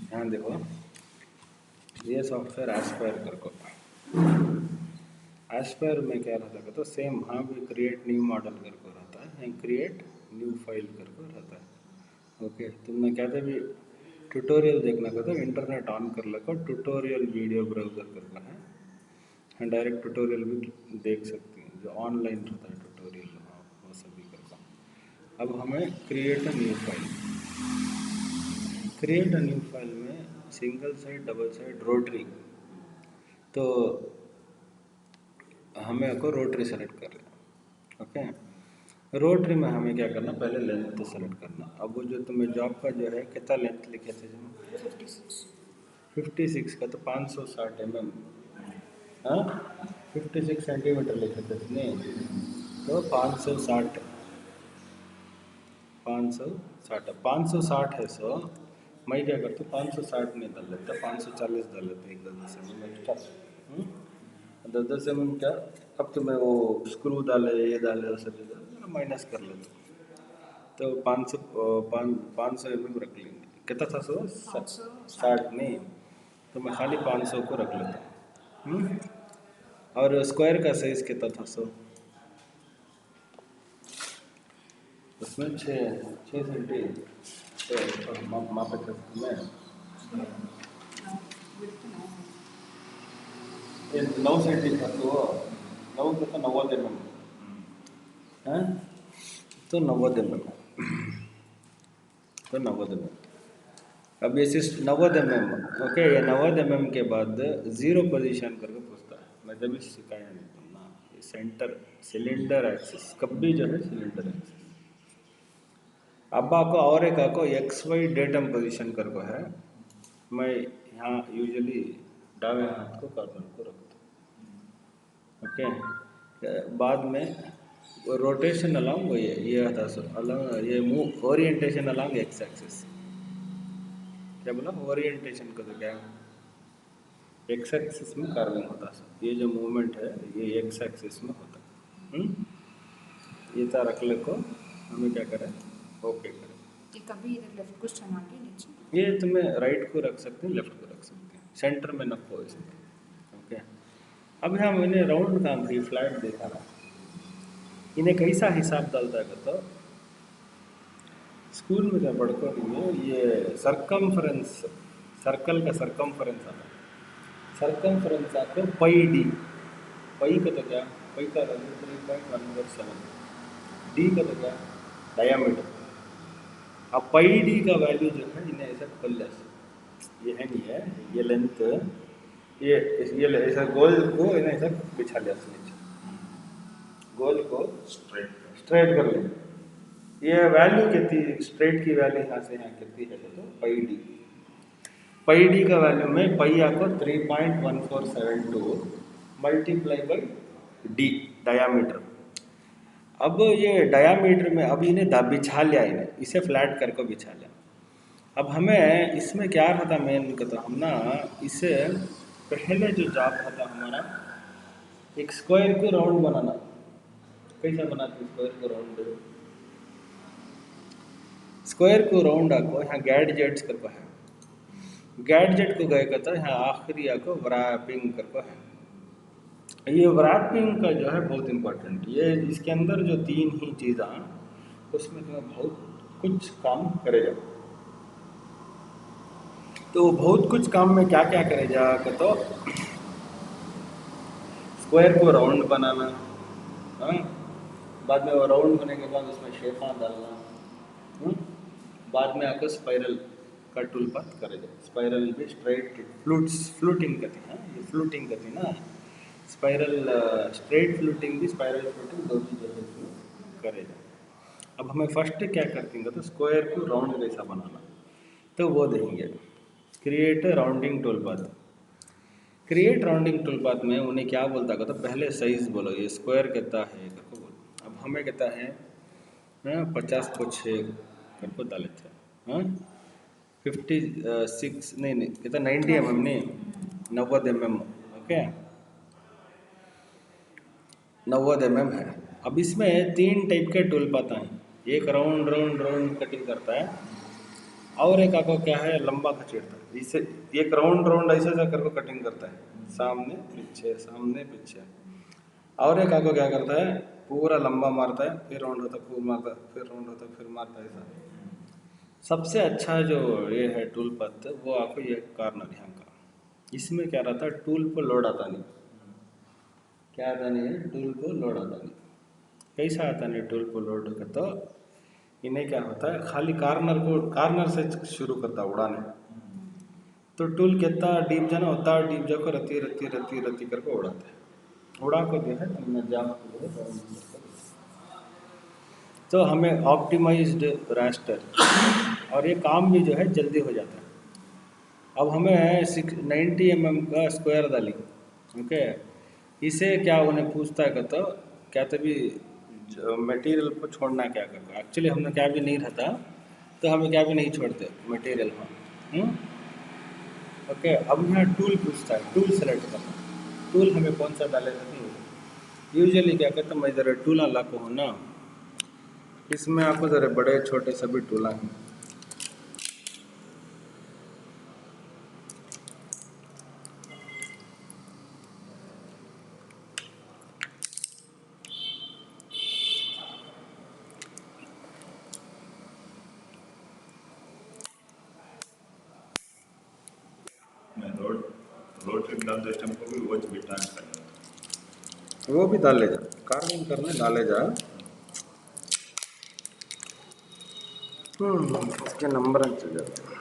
ध्यान देखो, ये सॉफ्टवेयर एस्पायर कर को एस्पायर में क्या रहता है तो सेम हाँ भी क्रिएट न्यू मॉडल कर को रहता है, क्रिएट न्यू फाइल कर को रहता है। ओके, तुमने क्या था भी ट्यूटोरियल देखना का तो इंटरनेट ऑन कर लो, ट्यूटोरियल वीडियो ब्राउज़र करना है, हाँ डायरेक्ट ट्यूटोरियल भी देख सकती हैं जो ऑनलाइन रहता है ट्यूटोरियल, हाँ वो सभी करना। अब हमें create a new file, create a new file में single side double side rotary, तो हमें को रोटरी सेलेक्ट कर लें। ओके, रोटरी में हमें क्या करना, पहले लेंथ सेलेक्ट करना। अब वो जो तुम्हें जॉब का जो है कितना लेंथ लिखे थे जो 56 का, तो 560 mm, हाँ 56 सेंटीमीटर लिखे थे नहीं, तो 560, 560 560 है सो मैं क्या करता हूँ 560 नहीं डाल लेता, 540 डाल लेते एक 10 mm एक्स्ट्रा। 10 mm क्या, अब तो मैं वो स्क्रू डाले ये डाले वो सब माइनस कर लेता हूँ, तो 500 mm रख लेंगे। कितना था सो 60 नहीं, तो मैं खाली 500 को रख लेता हूँ। और स्क्वायर का साइज कितना था सो उसमें 6 सेंटी मापा था मैं, ये 9 सेंटी था तो 9 का तो 90 mm है, तो 90 mm, तो 90 mm। अब ये 90 mm, ओके, ये 90 mm के बाद जीरो पोजीशन करके पूछता है, मैं जब भी सिखाया नहीं तुम ना, ये सेंटर सिलेंडर एक्सिस कभी जो है सिलेंडर एक्सिस। अब आपको और एक आपको एक्स वाई डेटम पोजीशन कर को है, मैं यहाँ यूजुअली दावे हाथ को कर्सर को रखता हूँ। ओके, बाद में रोटेशन अलोंग ये था सर अलोंग, ये move orientation along x axis, क्या बोला ओरिएंटेशन का तो क्या एक्स एक्सिस में कार्विंग होता है, ये जो मूवमेंट है ये एक्स एक्सिस में होता है। ये था रख ले को हमें क्या करें, ओके करें। ये कभी इधर लेफ्ट को चला के नीचे, ये तुम्हें राइट को रख सकते हैं, लेफ्ट को रख सकते हैं, सेंटर में न हो इसमें। ओके, अब यहाँ मैंने राउंड काम की फ्लैट देखा ना, इन्हें कैसा हिसाब डालता है तो स्कूल में क्या पढ़ते हैं ये सरकमफ्रेंस, सर्कल का सरकमफ्रेंस आता है, सरकमफ्रेंस आपको पाई डी, पाई का तो क्या, पाई का वैल्यू 3.147, डी का तो क्या डायामीटर। अब पाई डी का वैल्यू जो है इन्हें ऐसा प्लस, ये है नहीं है ये लेंथ, ये ऐसा गोल को इन्हें ऐसा बिछा लिया नीचे, गोल को स्ट्रेट कर ले, ये वैल्यू कितनी स्ट्रेट की वैल्यू यहाँ से यहाँ कितनी है तो पाई डी, पाई डी का वैल्यू में पाई आपको 3.1472 मल्टीप्लाई बाई डी डायामीटर। अब ये डायामीटर में अब इन्हें बिछा लिया, इन्हें इसे फ्लैट करके बिछा लिया। अब हमें इसमें क्या था मेन का तो हम ना इसे पहले जो जॉब था हमारा एक स्क्वायर को राउंड बनाना, कैसा बनाते स्क्वायर को राउंड, स्क्वायर को राउंड आको यहाँ गैडजेट्स करको है, गैडजेट को गए कहता है यहाँ आखिरी आको व्रैपिंग करको है। ये व्रैपिंग का जो है बहुत इम्पोर्टेंट, ये इसके अंदर जो 3 ही चीज़ें उसमें तुम्हें बहुत कुछ काम करेगा। तो बहुत कुछ काम में क्या क्या करेगा तो स्क्वायर को राउंड बनाना, हाँ बाद में वो राउंड होने के बाद उसमें शेफा डालना, बाद में आकर स्पाइरल का टूल पाथ करेगा, स्पाइरल भी स्ट्रेट फ्लूटिंग करती है, ये फ्लूटिंग करती ना स्पाइरल, स्ट्रेट फ्लूटिंग भी स्पाइरल फ्लूटिंग दोनों जो है इसमें करेगा। अब हमें फर्स्ट क्या करते हैं तो स्क्वायर को राउंड जैसा बनाना, तो वो देंगे create rounding tool path. Create rounding tool path में उन्हें क्या बोलता है तो पहले साइज बोलो, ये स्क्वायर कहता है करके बोलो। अब हमें कहता है 50 को 6 करके डाले थे, हाँ 56 नहीं नहीं कहता 90 mm नहीं 90 mm, ओके 90 mm है। अब इसमें 3 टाइप के टूल पाथ हैं, एक राउंड राउंड राउंड कटिंग करता है, और एक आपको क्या है लंबा खचेड़ता है, इसे एक राउंड राउंड ऐसे ऐसा करके कटिंग करता है, सामने पीछे। और एक आपको क्या करता है, पूरा लंबा मारता है, फिर राउंड होता है, फिर मारता है, फिर राउंड होता है, फिर मारता है ऐसा। सबसे अच्छा जो ये है टूल पथ वो आपको ये कार्नर यहाँ का, इसमें क्या रहता है, टूल पर लोड आता नहीं, क्या आता नहीं है, टूल को लोड आता नहीं। कैसा आता नहीं टूल को लोड का, तो इन्हें क्या होता है, खाली कार्नर से शुरू करता है उड़ाने, तो टूल कितना डीप जाना उतना डीप जाकर रत्ती करके उड़ाते हैं, उड़ा को जो है हमने जाम को जो है तो हमें ऑप्टिमाइज्ड रास्टर, और ये काम भी जो है जल्दी हो जाता है। अब हमें 90 mm का स्क्वायर डाली, ओके, इसे क्या उन्हें पूछता है तो क्या तभी मटेरियल को छोड़ना क्या करना, एक्चुअली हमने क्या भी नहीं रहता तो हमें क्या भी नहीं छोड़ते मटेरियल में। ओके, अब यहाँ टूल पूछता है, टूल सेलेक्ट करना, टूल हमें कौन सा डालेगा नहीं। यूजुअली क्या करता हूँ मैं, ज़रा टूल अल्लाह को हूँ ना, इसमें आपको ज़रा बड़े छोटे सभी टूला हैं। मैं रोड ट्रिप डाल दो स्टम्प को भी वो भी ट्रांस कर वो भी डाले जा, कार्विंग करने डाले जा। उसके नंबर चल जाते हैं।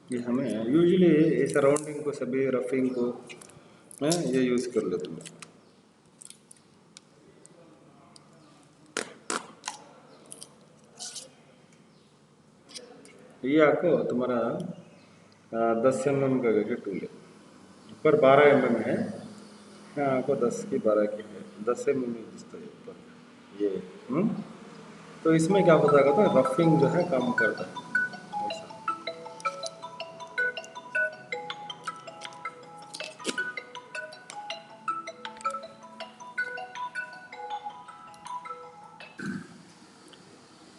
ये हमें यूजुअली इस राउंडिंग को सभी रफिंग को मैं ये यूज़ कर लेता हूँ। ये आपको तुम्हारा 10 mm का टूल है, ऊपर 12 mm है, यहाँ आपको 10 की 12 की है, 10 mm दिखता है ऊपर ये। तो इसमें क्या होता है तो रफिंग जो है काम करता है ऐसा।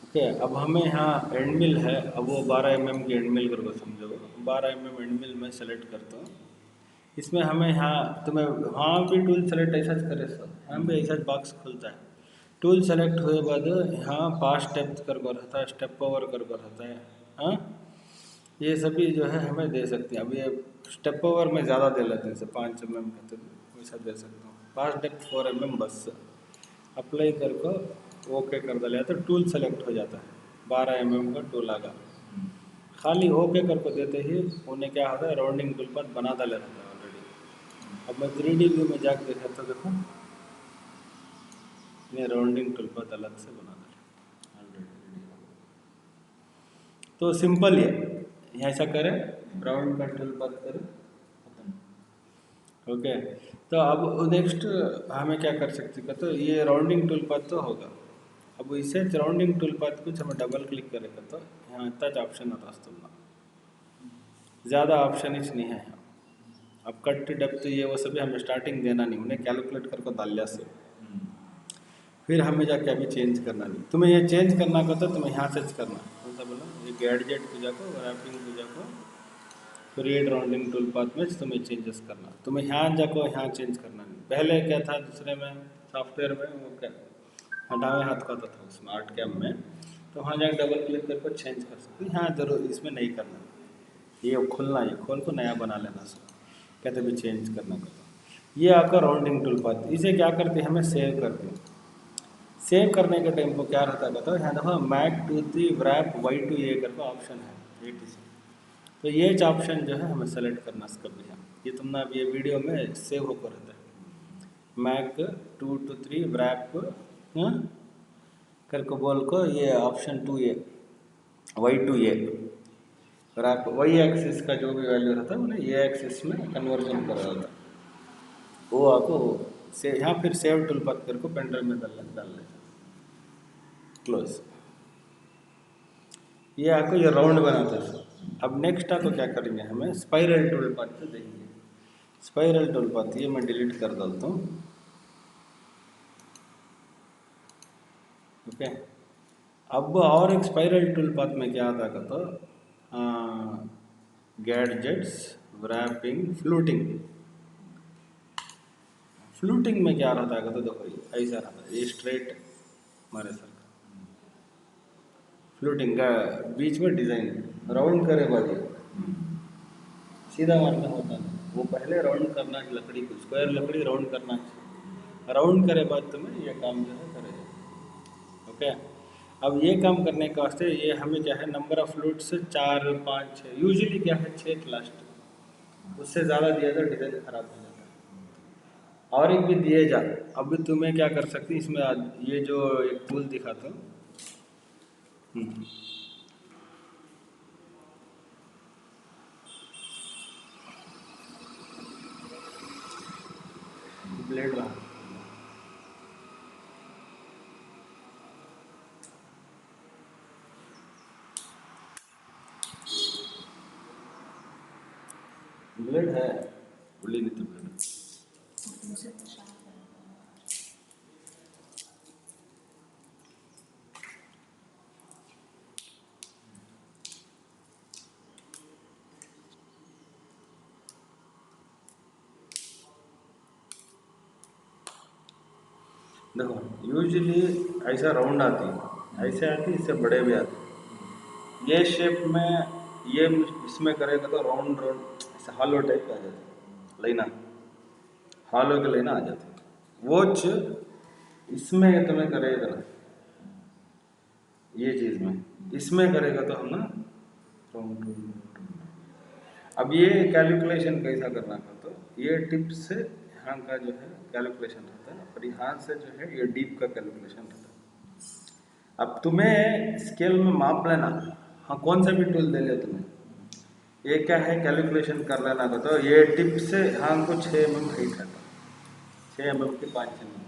ओके, अब हमें यहाँ एंड मिल है, अब वो 12 mm की एंड मिल करके समझो, 12 mm एंड मिल में सेलेक्ट करता हूँ। इसमें हमें यहाँ तुम्हें हाँ भी टूल सेलेक्ट ऐसा करे सर, यहाँ भी ऐसा बॉक्स खुलता है। टूल सेलेक्ट हुए बाद यहाँ पास स्टेप कर रहता है, स्टेप ओवर कर रहता है। हाँ, ये सभी जो है हमें दे सकते हैं। अब ये स्टेप ओवर में ज़्यादा दे लेते हैं, जैसे 5 mm का, तो वैसा दे सकता हूँ। पास डेप्थ 4 mm बस अप्लाई करके ओके कर दिया तो टूल सेलेक्ट हो जाता है, 12 mm का टूल आगा। खाली ओके करके देते ही उन्हें क्या होता है, राउंडिंग टूल पर बना डाला रहता है ऑलरेडी। अब मैं 3D व्यू में जाकर देखा तो देखो ये राउंडिंग टूल पर अलग से बना डाला ऑलरेडी। तो सिंपल है, ऐसा करें, राउंड का टूल पर करें, ओके। तो अब नेक्स्ट हमें क्या कर सकते हैं, तो ये राउंडिंग टूल पाथ तो होगा। अब इसे राउंडिंग टूल पाथ कुछ हमें डबल क्लिक करेगा तो यहाँ टच ऑप्शन आता है, ज़्यादा ऑप्शन ही नहीं है यहाँ। अब कट डेप्थ ये वो सभी हमें स्टार्टिंग देना नहीं, उन्हें कैलकुलेट करके डालिया से फिर हमें जाके अभी चेंज करना नहीं। तुम्हें ये चेंज करना का तो तुम्हें यहाँ से करना, कौन सा बोला, ये गैडजेट को जाको, रैपिंग को जाको, क्रिएट राउंडिंग टूल पाथ में तुम्हें चेंजेस करना। तुम्हें यहाँ जाको यहाँ चेंज करना नहीं। पहले क्या था दूसरे में सॉफ्टवेयर में, वो क्या हटावे हाथ का था उसमें आर्ट कैम में, तो वहाँ जाकर डबल क्लिक करके चेंज कर सकते। यहाँ जरूर इसमें नहीं करना, ये खुलना, ये खोल को नया बना लेना सब, कहते भी चेंज करना का। तो ये आपका राउंडिंग टूल पाथ, इसे क्या करते हैं, हमें सेव करते हैं। सेव करने के टाइम को क्या रहता है बताओ, यहाँ देखो Mac to the wrap Y2A करके ऑप्शन है, तो ये ऑप्शन जो है हमें सेलेक्ट करना इसका भी है। ये तुमने अब ये वीडियो में सेव होकर रहता है, मैक 2 to 3 व्रैप करके बोल को, ये option 2A Y2A wrap, Y axis का जो भी वैल्यू रहता है उन्हें ये एक्सिस में कन्वर्जन कर रहा था, वो आपको से यहाँ फिर सेव टूल पर करके पेन ड्राइव में डाल लेते, क्लोज। ये आपको ये राउंड बनाता है। अब नेक्स्ट आपको क्या करेंगे, हमें स्पाइरल टूल पाथ से देंगे। स्पाइरल टूल पाथ ये मैं डिलीट कर डालता हूँ। ओके, अब और एक स्पाइरल टूल पाथ में क्या आता है तो गैडजेट्स, व्रैपिंग, फ्लूटिंग। फ्लूटिंग में क्या रहता है तो देखो ये ऐसा रहता है, ये स्ट्रेट हमारे सर का फ्लूटिंग का बीच में डिजाइन राउंड करे बाद सीधा मारना होता है। वो पहले राउंड करना है लकड़ी को, स्क्वायर लकड़ी राउंड करना है। राउंड करे बाद तुम्हें ये काम जो है करेगा। ओके, अब ये काम करने के वास्ते ये हमें क्या है, नंबर ऑफ फ्लूट से 4, 5, 6 यूजुअली क्या है 6 लास्ट, उससे ज़्यादा दिया तो डिज़ाइन खराब हो जाता है। और एक भी दिए जा, अब तुम्हें क्या कर सकती इसमें ये जो एक टूल दिखाता हूँ। ब्लेड रहा, ब्लेड है बोली नहीं तो ब्लेड देखो यूजुअली ऐसा राउंड आती है, ऐसे आती, इससे बड़े भी आते हैं। ये शेप में ये इसमें करेगा तो राउंड राउंड ऐसा हॉलो टाइप का आ जाता है, लाइना हॉलो के लाइना आ जाती है। वो इसमें तुम्हें करेगा ना, ये चीज़ में इसमें करेगा तो हम ना राउंड राउंड। अब ये कैलकुलेशन कैसा करना का तो ये टिप से यहाँ का जो है कैलकुलेशन रहता है, और यहाँ से जो है ये डीप का कैलकुलेशन रहता है। अब तुम्हें स्केल में माप लेना, हाँ कौन सा भी टूल दे लिया तुम्हें, ये क्या है कैलकुलेशन कर लेना का तो ये टिप से हाँ को 6 mm हाइट रहता है, 6 mm के 5 mm।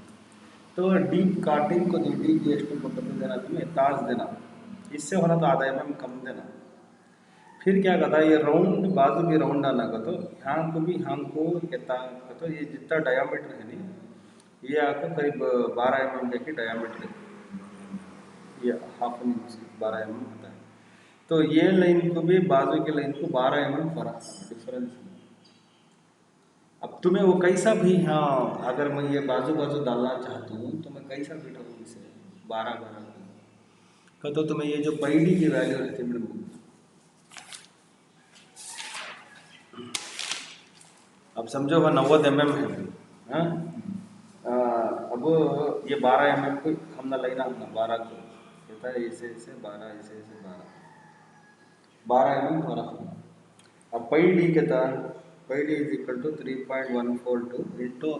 तो डीप काटिंग को डीप ಎಷ್ಟು ಕೊಟ್ಟು देना तुम्हें ताज देना, इससे होना तो आधा mm कम देना। फिर क्या कहता है ये राउंड बाजू भी राउंड आना का तो यहाँ को भी यहाँ को कहता का तो ये जितना डायामीटर है नहीं, ये आपको करीब 12 mm के डायामीटर है, ये हाफ इंच 12 mm होता है। तो ये लाइन को भी बाजू के लाइन को 12 mm फर्क डिफरेंस है। अब तुम्हें वो कैसा भी, हाँ अगर मैं ये बाजू बाजू डालना चाहता हूँ तो मैं कैसा भी डालूँ इसे 12 का तो तुम्हें ये जो पैडी की वैल्यू रहती है मैडम, अब समझो वह 90 mm है। हाँ अब ये 12 mm को हमने लेना हमने 12 को कहता है ऐसे ऐसे 12 ऐसे ऐसे 12 mm फर्क। अब पाई डी कहता है pi d is equal to 3.142 into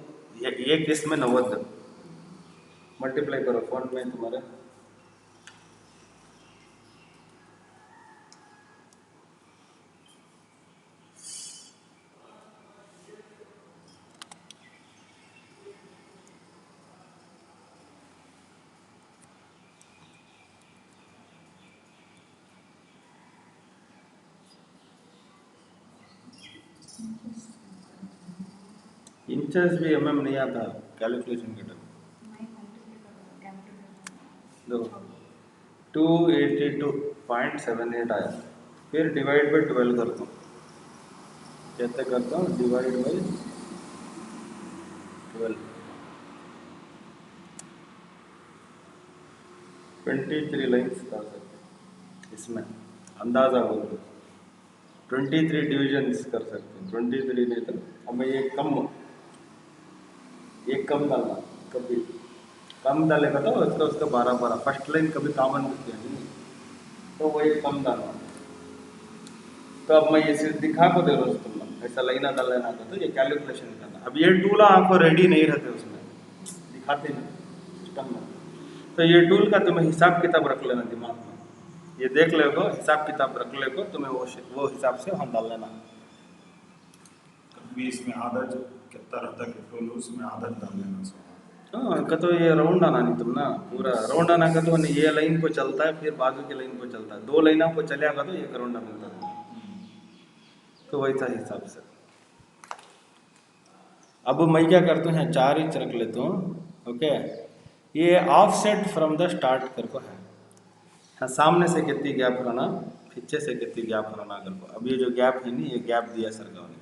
ये केस में 90 मल्टीप्लाई करो फोन में तुम्हारे इंचेस भी mm नहीं आता कैलकुलेशन के टाइम। देखो 282.78 आया, फिर डिवाइड बाई 12 करता हूँ, कैसे करता हूँ डिवाइड बाई 12, 23 लाइन्स कर सकते हैं इसमें अंदाज़ा हो तो 23 डिविजन्स कर सकते हैं, 23 नहीं तो अब मैं ये कम डालना, कभी कम डालेगा तो उसका 12 फर्स्ट लाइन कभी कॉमन दिखती है नहीं, तो वो एक कम डालना। तो अब मैं ये सिर्फ दिखा को दे रहा हूँ तुम ऐसा लाइना डाल लेना था, तो ये कैलकुलेशन करना। अब ये टूल आपको रेडी नहीं रहते उसमें दिखाते नहीं सिस्टम में, तो ये टूल का तुम्हें हिसाब किताब रख लेना दिमाग में, ये देख ले को हिसाब किताब रख ले को तुम्हें वो हिसाब से हम डाल लेना। कभी इसमें आधा जो कितना रहता है टोल उसमें आधा डाल लेना। हाँ का तो ये राउंड आना नहीं तुम ना पूरा राउंड आना का तो ये लाइन को चलता है फिर बाजू की लाइन को चलता है, 2 लाइनों को चलेगा तो एक राउंड मिलता है। तो वैसा हिसाब से अब मैं क्या करता हूँ, यहाँ 4 इंच रख लेता हूँ। ओके, ये of set from the start करको है। हाँ, सामने से कितनी गैप रहना, पीछे से कितनी गैप रहना करको। अब ये जो गैप है नहीं, ये गैप दिया सरकार ने।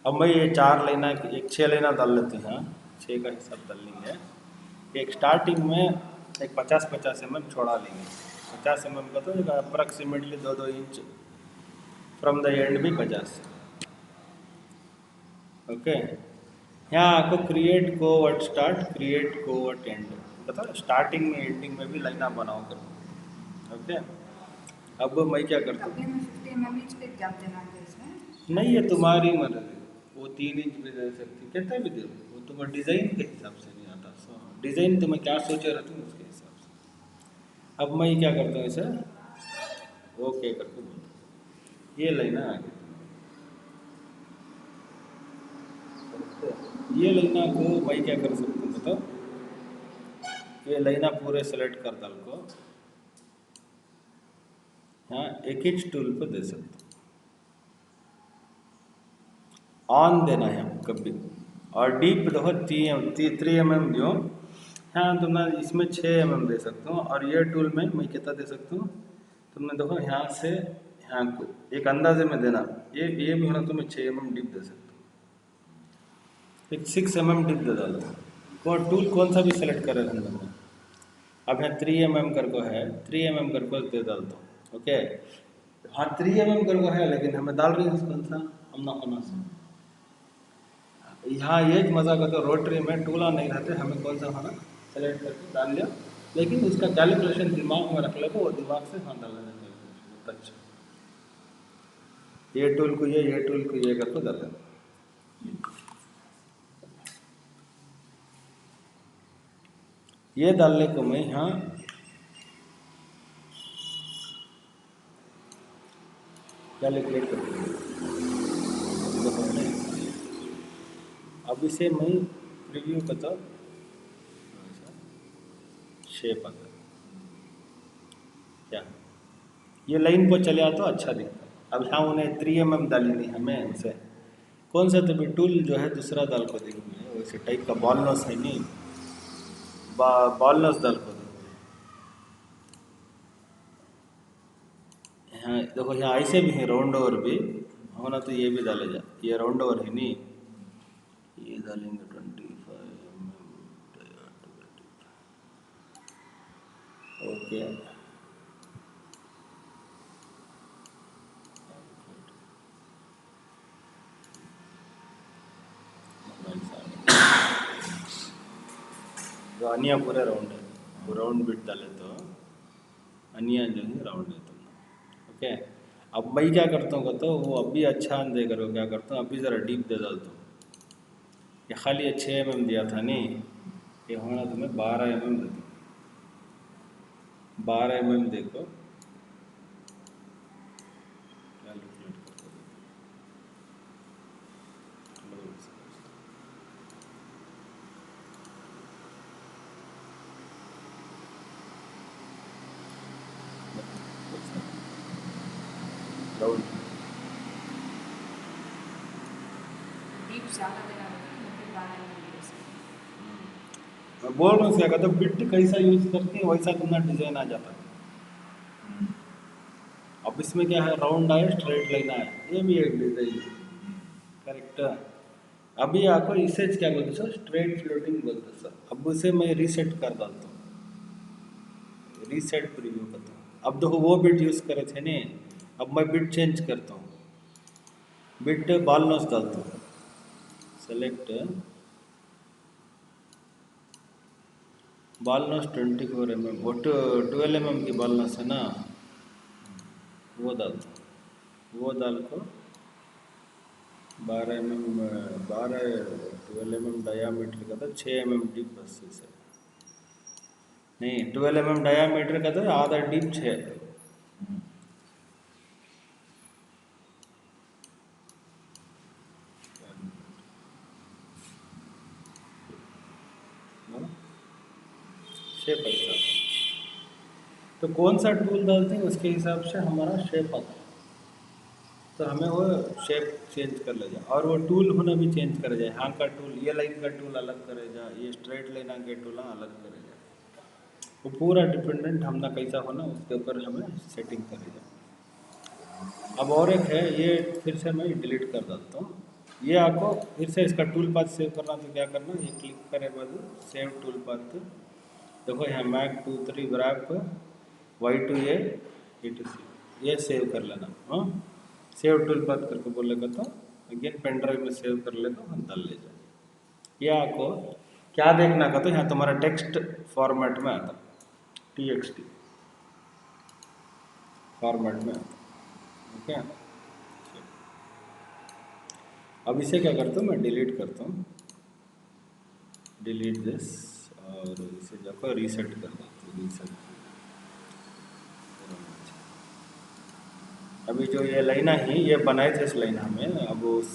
अब मैं ये 4 लाइना, एक 6 लाइना डाल लेते हैं, 6 का हिसाब डाल लेंगे। एक स्टार्टिंग में एक 50-50 mm छोड़ा लेंगे। 50 mm का तो approximately 2-2 inch from the end भी 50। ओके, यहाँ आपको create covert start, create covert and, मतलब स्टार्टिंग में एंडिंग में भी लाइना बनाओ करो। ओके, अब मैं क्या करता हूँ, कभी हमें 50 mm ईच पे गैप देना है इसमें। नहीं ये तुम्हारी मर्जी, वो 3 इंच भी दे सकती, कितना भी दे, वो तुम्हारे डिज़ाइन के हिसाब से नहीं आता। सो डिज़ाइन तुम्हें क्या सोचे रहते हो उसके हिसाब से। अब मैं क्या करता हूँ, इसे ओके करके बोलता हूँ, ये लाइना आ गई। ये लाइना को मैं क्या कर सकता हूँ बताओ, ये लाइना पूरे सेलेक्ट कर डाल को यहाँ एक इंच टूल पर दे सकते हो। ऑन देना है कभी, और डीप देखो 3 mm दो। हाँ तुमने इसमें 6 mm दे सकते हो, और ये टूल में मैं कितना दे सकता हूँ, तुमने देखो यहाँ से यहाँ को एक अंदाजे में देना। ये भी होना, तुम्हें 6 mm डीप दे सकते हो, एक 6 mm डीप दे डालता। को टूल कौन सा भी सेलेक्ट करे अंदर में। अब यहाँ 3 mm कर को है, 3 mm कर को दे डालता हूँ। ओके, हाँ 3 mm कर को है, लेकिन हमें डाल रही है कौन सा, हम ना होना से। यहाँ ये मज़ा का तो रोटरी में टूला नहीं रहते, हमें कौन सा होना सेलेक्ट करके डाल लिया, लेकिन उसका कैलकुलेशन दिमाग में रख ले तो वो दिमाग से हाँ डाल लेना चाहिए बहुत अच्छा। ये टूल को ये टूल को ये करके डाल देना। ये डालने को मैं यहाँ कैलकुलेट कर दूँगा। अब इसे मैं प्रीव्यू करता, शेप आता क्या, ये लाइन को चले तो अच्छा दिखता। अब यहाँ उन्हें 3 mm डाली नहीं हमें, उनसे कौन सा तो भी टूल जो है दूसरा दाल को देंगे, वैसे टाइप का बॉल नॉस है नहीं, बॉल नॉस दाल को देंगे। यहाँ देखो, यहाँ ऐसे भी है राउंड ओवर भी होना, तो ये भी डाले जा, ये राउंड ओवर है नहीं, ये डालेंगे 25 mm। ओके, जो अनिया पूरा राउंड है, वो राउंड बिट डाले तो अनिया जो है राउंड है तुम। ओके, अब मैं क्या करता हूँ तो वो अभी अच्छा दे करो, क्या करता हूँ अभी ज़रा डीप दे डालता हूँ। ये खाली 6 mm दिया था नहीं, ये होना तुम्हें 12 mm देता हूँ। 12 mm देखो, कैलकुलेट करके राउंड। डीप ज़्यादा देना होता है, मतलब 12 mm जैसे। मैं बोल रहा हूँ क्या कहते बिट कैसा यूज़ करती है वैसा तुम्हारा डिज़ाइन आ जाता है। अब इसमें क्या है, राउंड आए स्ट्रेट लाइन आए, ये भी एक डिज़ाइन है। करेक्ट। अभी आपको इसे क्या बोलते सर, स्ट्रेट फ्लोटिंग बोलते सर। अब उसे मैं रीसेट कर डालता हूँ, रीसेट प्रीव्यू करता हूँ। अब देखो वो बिट यूज़ करे थे नहीं, अब मैं बिट चेंज करता हूँ, बिट बॉल नॉस डालता हूँ, सेलेक्ट बॉल नॉस 24 mm, वो 12 mm की बॉल नॉस है ना, वो डालता हूँ। वो डाल को 12 mm डायामीटर का था, 6 mm डीप बस से नहीं, 12 mm डायामीटर का था, आधा डीप 6। शेप ऐसा। तो कौन सा टूल डालते हैं उसके हिसाब से हमारा शेप आता है। तो हमें वो शेप चेंज कर ले जाए और वो टूल होना भी चेंज करे जाए। हाँ का टूल, ये लाइन का टूल अलग करे जाए, ये स्ट्रेट लाइन के टूल अलग करे जाए। वो पूरा डिपेंडेंट हमने कैसा होना उसके ऊपर हमें सेटिंग करे जाए। अब और एक है, ये फिर से मैं डिलीट कर देता हूँ। ये आपको फिर से इसका टूल पाथ सेव करना तो क्या करना, ये क्लिक करे बाद सेव टूल पाथ। देखो यहाँ मैक 2 3 ग्राफ Y2A ये सेव कर लेना। हाँ, सेव टूल पाथ करके बोलेगा तो अगेन पेन ड्राइव में सेव कर लेगा, हम डाल ले जाए। ये आपको क्या देखना का तो यहाँ तुम्हारा टेक्स्ट फॉर्मेट में आता, TXT फॉर्मेट में आता। ओके, अब इसे क्या करता हूँ मैं डिलीट करता हूँ, डिलीट दिस और इसे जाकर रीसेट कर देता हूँ। रीसेट अभी जो ये लाइन है ये बनाए थे इस लाइन में, अब उस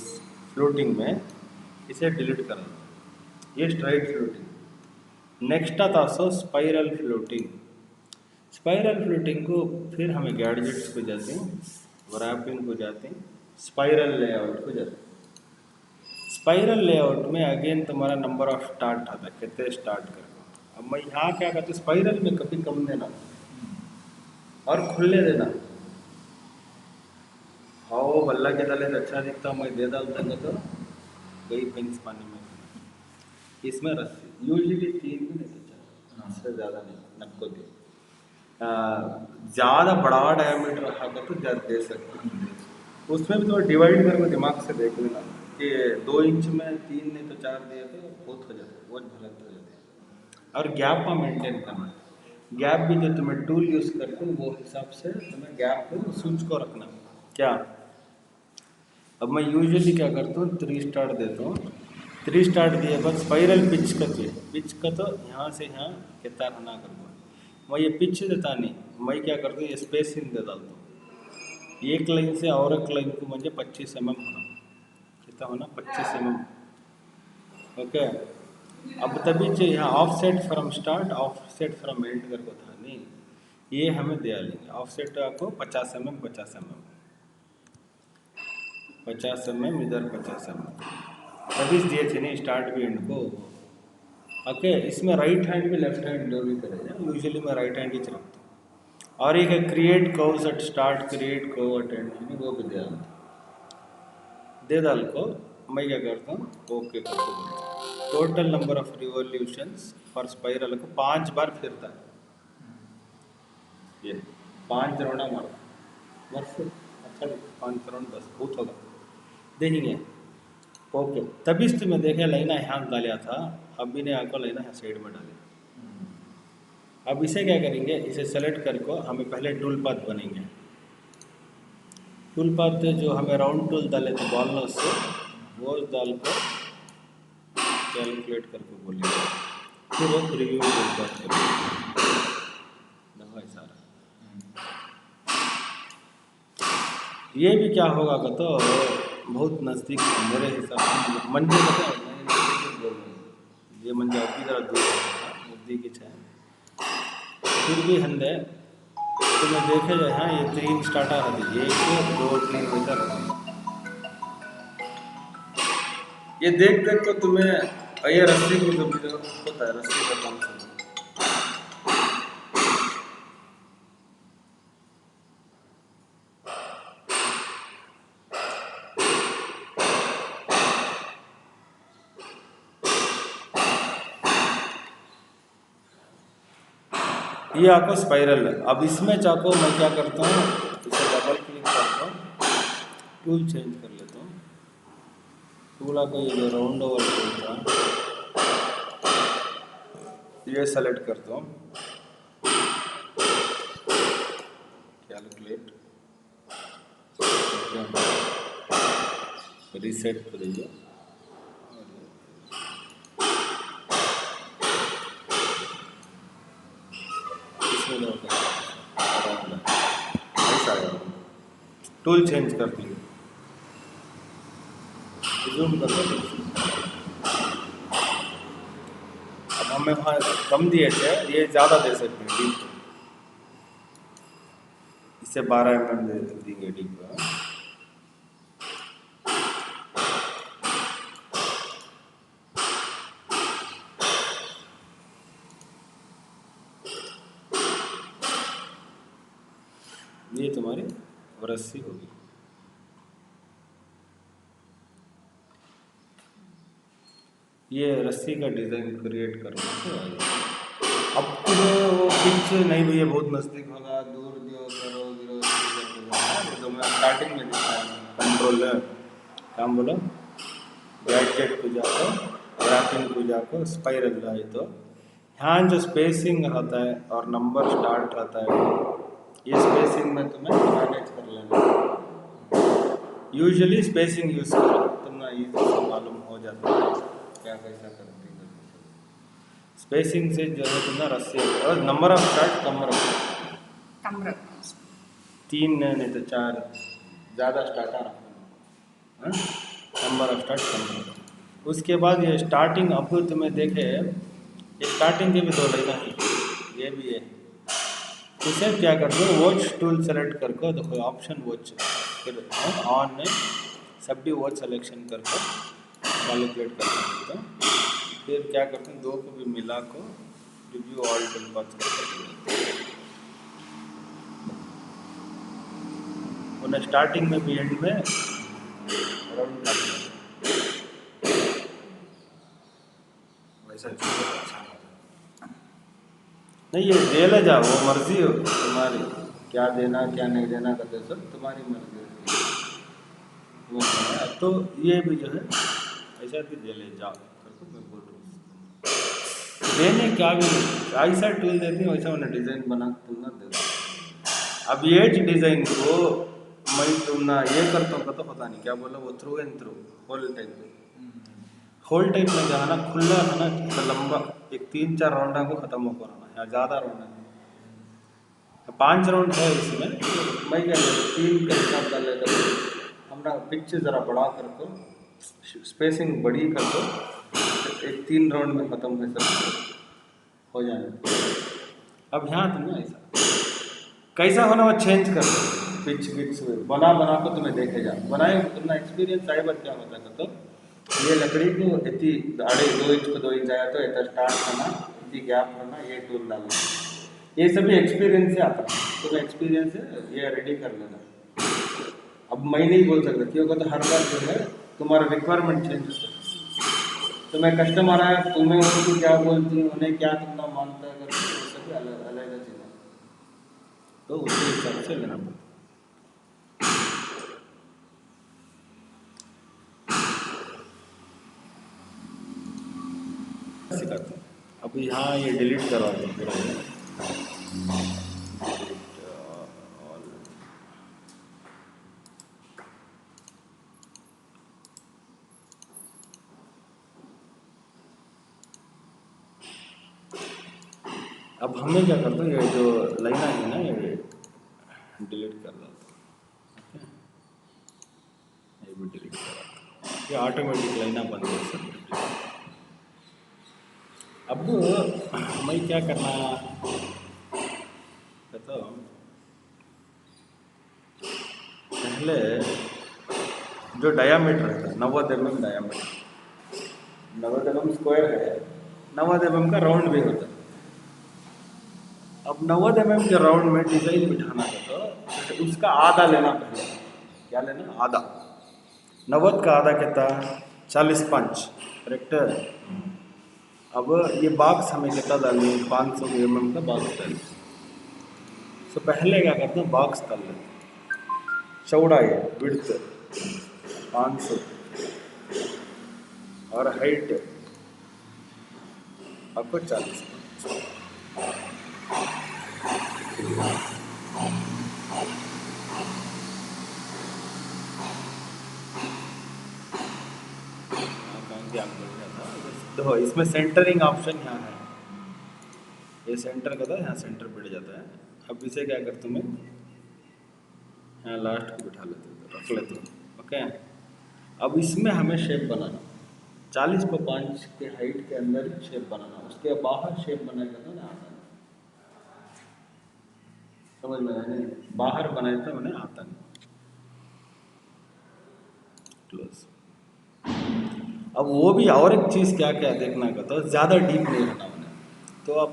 फ्लोटिंग में इसे डिलीट कर देता हूँ। ये स्ट्राइट फ्लोटिंग। नेक्स्ट आता सो स्पाइरल फ्लोटिंग। स्पाइरल फ्लोटिंग को फिर हमें गैडजेट्स को जाते हैं, रैपिंग को जाते हैं, स्पाइरल लेआउट को जाते हैं। स्पाइरल लेआउट में अगेन तुम्हारा नंबर ऑफ स्टार्ट आता है, कितने स्टार्ट करना। अब मैं यहाँ क्या कहते स्पाइरल में कभी कम देना और खुले देना। हाँ वो बल्ला के डाले तो अच्छा दिखता, मैं दे डालता तो गई पेंस पानी में। इसमें रस्सी यूजली 3 भी नहीं तो 4, इससे ज़्यादा नहीं, नक्को दे। ज़्यादा बड़ा डायमीटर रखा तो ज़्यादा दे सकते हैं। उसमें भी थोड़ा डिवाइड करके दिमाग से देख लेना कि 2 इंच में 3 नहीं तो 4 दिए तो बहुत हो जाता है, बहुत गलत हो जाता है। और गैप का मेंटेन करना, गैप भी जो तुम्हें टूल यूज़ करते हो वो हिसाब से तुम्हें गैप को सूच को रखना। क्या अब मैं यूजुअली क्या करता हूँ 3 स्टार देता हूँ। 3 स्टार दिए बाद स्पाइरल पिच का चाहिए, पिच का तो यहाँ से यहाँ कितना रहना करता हूँ मैं, ये पिच देता नहीं, मैं क्या करता हूँ ये स्पेसिंग दे डालता हूँ। एक लाइन से और एक लाइन को मुझे 25 mm होना, कितना होना 25 mm। ओके, अब तभी चाहिए यहाँ of set from start of set from and करके था नहीं, ये हमें दे लेंगे। ऑफ सेट आपको 50 mm 50 mm 50 mm इधर 50 mm तभी दिए थे नहीं स्टार्ट भी एंड को। ओके, इसमें राइट हैंड भी लेफ्ट हैंड दो भी करेगा, यूजुअली मैं राइट हैंड ही रखता हूँ। और एक है create curves at start, create curve at end, वो भी दे डाल को मैं क्या करता हूँ ओके करके बोलता हूँ। Total number of revolutions for spiral को 5 बार फिरता है, ये 5 राउंड मारता बस। अच्छा 5 राउंड बस बहुत होगा देखेंगे। ओके, तभी तो मैं देखे लाइना यहाँ डालिया था, अब भी ने आपको लाइना यहाँ साइड में डाले। अब इसे क्या करेंगे, इसे सेलेक्ट करके हमें पहले टूल पाथ बनेंगे। टूल पाथ जो हमें राउंड टूल डाले थे बॉल नोज से, वो डाल कर कैलकुलेट करके बोलेंगे, फिर एक रिव्यू टूल पाथ करेंगे। देखो सारा ये भी क्या होगा का तो बहुत नज़दीक मेरे हिसाब से मंजे बोल रहे हैं, ये मंजे आपकी ज़रा दूर नज़दीक ही है। फिर भी हंदे तो मैं देखे जाए हाँ ये 3 स्टार्टर है, 1 2 3 इधर। ये देख देख को तुम्हें ये रस्सी को जो होता है रस्सी का काम से ये आपको स्पाइरल है। अब इसमें चाको मैं क्या करता हूँ, इसे डबल क्लिक करता हूँ, टूल चेंज कर लेता हूँ। टूल आपको ये जो राउंड ओवर टूल था ये सेलेक्ट करता हूँ, कैलकुलेट रीसेट करिए। टूल चेंज कर दिए, जूम कर दो। अब हमें वहाँ कम दिए थे, ये ज़्यादा दे सकते हैं डीप, इससे 12 mm देंगे डीप। ये तुम्हारी रस्सी होगी। ये रस्सी का डिज़ाइन क्रिएट करना तो अब तुम्हें वो पिच नहीं भैया बहुत नज़दीक होगा, दूर जो करो गिरो तो मैं स्टार्टिंग में कंट्रोलर काम बोलो गैजेट को जाको रैपिंग को जाको स्पाइरल है तो यहाँ जो स्पेसिंग रहता है और नंबर स्टार्ट रहता है, ये स्पेसिंग में तुम्हें मैनेज कर लेना। यूजुअली स्पेसिंग यूज़ करो, तुम्हें इजी से मालूम हो जाता है क्या कैसा करती है। स्पेसिंग से जो है तुम्हें रस्सी और नंबर ऑफ स्टार्ट कम रखो, कम रखना उसको। 3 नहीं तो 4, ज़्यादा स्टार्ट आ रहा है, नंबर ऑफ स्टार्ट कम रखो। उसके बाद ये स्टार्टिंग, अब तुम्हें देखे ये स्टार्टिंग के भी 2 लाइन है, ये भी है। इसे क्या करते हो, वॉच टूल सेलेक्ट करके देखो ऑप्शन वॉच, फिर ऑन में सब भी वॉच सिलेक्शन करके कैलकुलेट कर सकते हो। फिर क्या करते हैं, 2 को भी मिला को रिव्यू ऑल टूल पाथ करते हैं, उन्हें स्टार्टिंग में भी एंड में राउंड करते हैं। वैसा चीज़ अच्छा होता नहीं ये दे ले जाओ, वो मर्जी हो तुम्हारी, क्या देना क्या नहीं देना करते सब तुम्हारी मर्जी होती है। अब तो ये भी जो है ऐसा भी दे ले जाओ करके मैं बोल रहा हूँ, देने क्या भी ऐसा टूल देती हूँ वैसा उन्हें डिज़ाइन बना के तुम ना दे दो। अब ये डिज़ाइन को मैं तुम ना ये करता हूँ तो पता नहीं क्या बोला वो, through and through whole type, whole type में जो है ना खुला है ना तो लंबा एक 3-4 राउंडा को ख़त्म हो रहा है, या ज़्यादा राउंड है 5 राउंड है इसमें। मैं क्या 3 का हिसाब कर लेता हूँ, हमारा पिच ज़रा बढ़ा करके स्पेसिंग बड़ी कर दो, एक 3 राउंड में ख़त्म है सब हो जाए। अब यहाँ तुमने ऐसा कैसा होना वो चेंज कर दो, पिच विच बना बना को तुम्हें देखे जा बनाए तुम्हारा एक्सपीरियंस आए बार क्या होता है तो ये लकड़ी को इतनी 2.5 इंच को 2 इंच आया तो इतना स्टार्ट करना, इतनी गैप करना, ये टूल डालना, ये सभी एक्सपीरियंस से आता है। तुम्हें एक्सपीरियंस है ये रेडी कर लेना। अब मैं नहीं बोल सकता क्योंकि तो हर बार जो है तुम्हारा रिक्वायरमेंट चेंज होता है, तो मैं कस्टमर आया तुम्हें उनको क्या बोलती हूँ उन्हें क्या तुमना मानता है करके ये सभी अलग अलग चीज़ें, तो उसके हिसाब से लेना पड़ता है। सिखाते हैं। अब यहाँ ये डिलीट करवा दें पूरा ये। अब हमें क्या करते हैं, ये जो लाइन है ना ये डिलीट कर देते हैं, ये भी डिलीट कर, ये ऑटोमेटिक लाइन बंद हो सकती है। अब मैं क्या करना कहता हूँ, पहले जो डायामीटर है 90 mm डायामीटर, 90 mm स्क्वायर है, 90 mm का राउंड भी होता है। अब 90 mm के राउंड में डिज़ाइन बिठाना है तो उसका आधा लेना, पहले क्या लेना, आधा। 90 का आधा कितना, 40-5 करेक्ट है। अब ये बॉक्स हमें कितना डालनी है, 500 mm का बॉक्स डालना। तो पहले क्या करते हैं, बॉक्स कर लेते हैं, चौड़ाई विड्थ 500 और हाइट आपको 40। देखो इसमें सेंटरिंग ऑप्शन यहाँ है, ये सेंटर का था, यहाँ सेंटर बैठ जाता है। अब इसे क्या करते मैं यहाँ लास्ट को बिठा लेते हो, रख लेते हो, ओके। अब इसमें हमें शेप बनाना, 40/5 के हाइट के अंदर शेप बनाना, उसके बाहर शेप बनाएगा तो ना आता नहीं, समझ में आया नहीं? बाहर बनाए तो मैंने आता नहीं। क्लोज। अब वो भी और एक चीज़ क्या क्या देखना का, तो ज़्यादा डीप नहीं रहना उन्हें। तो अब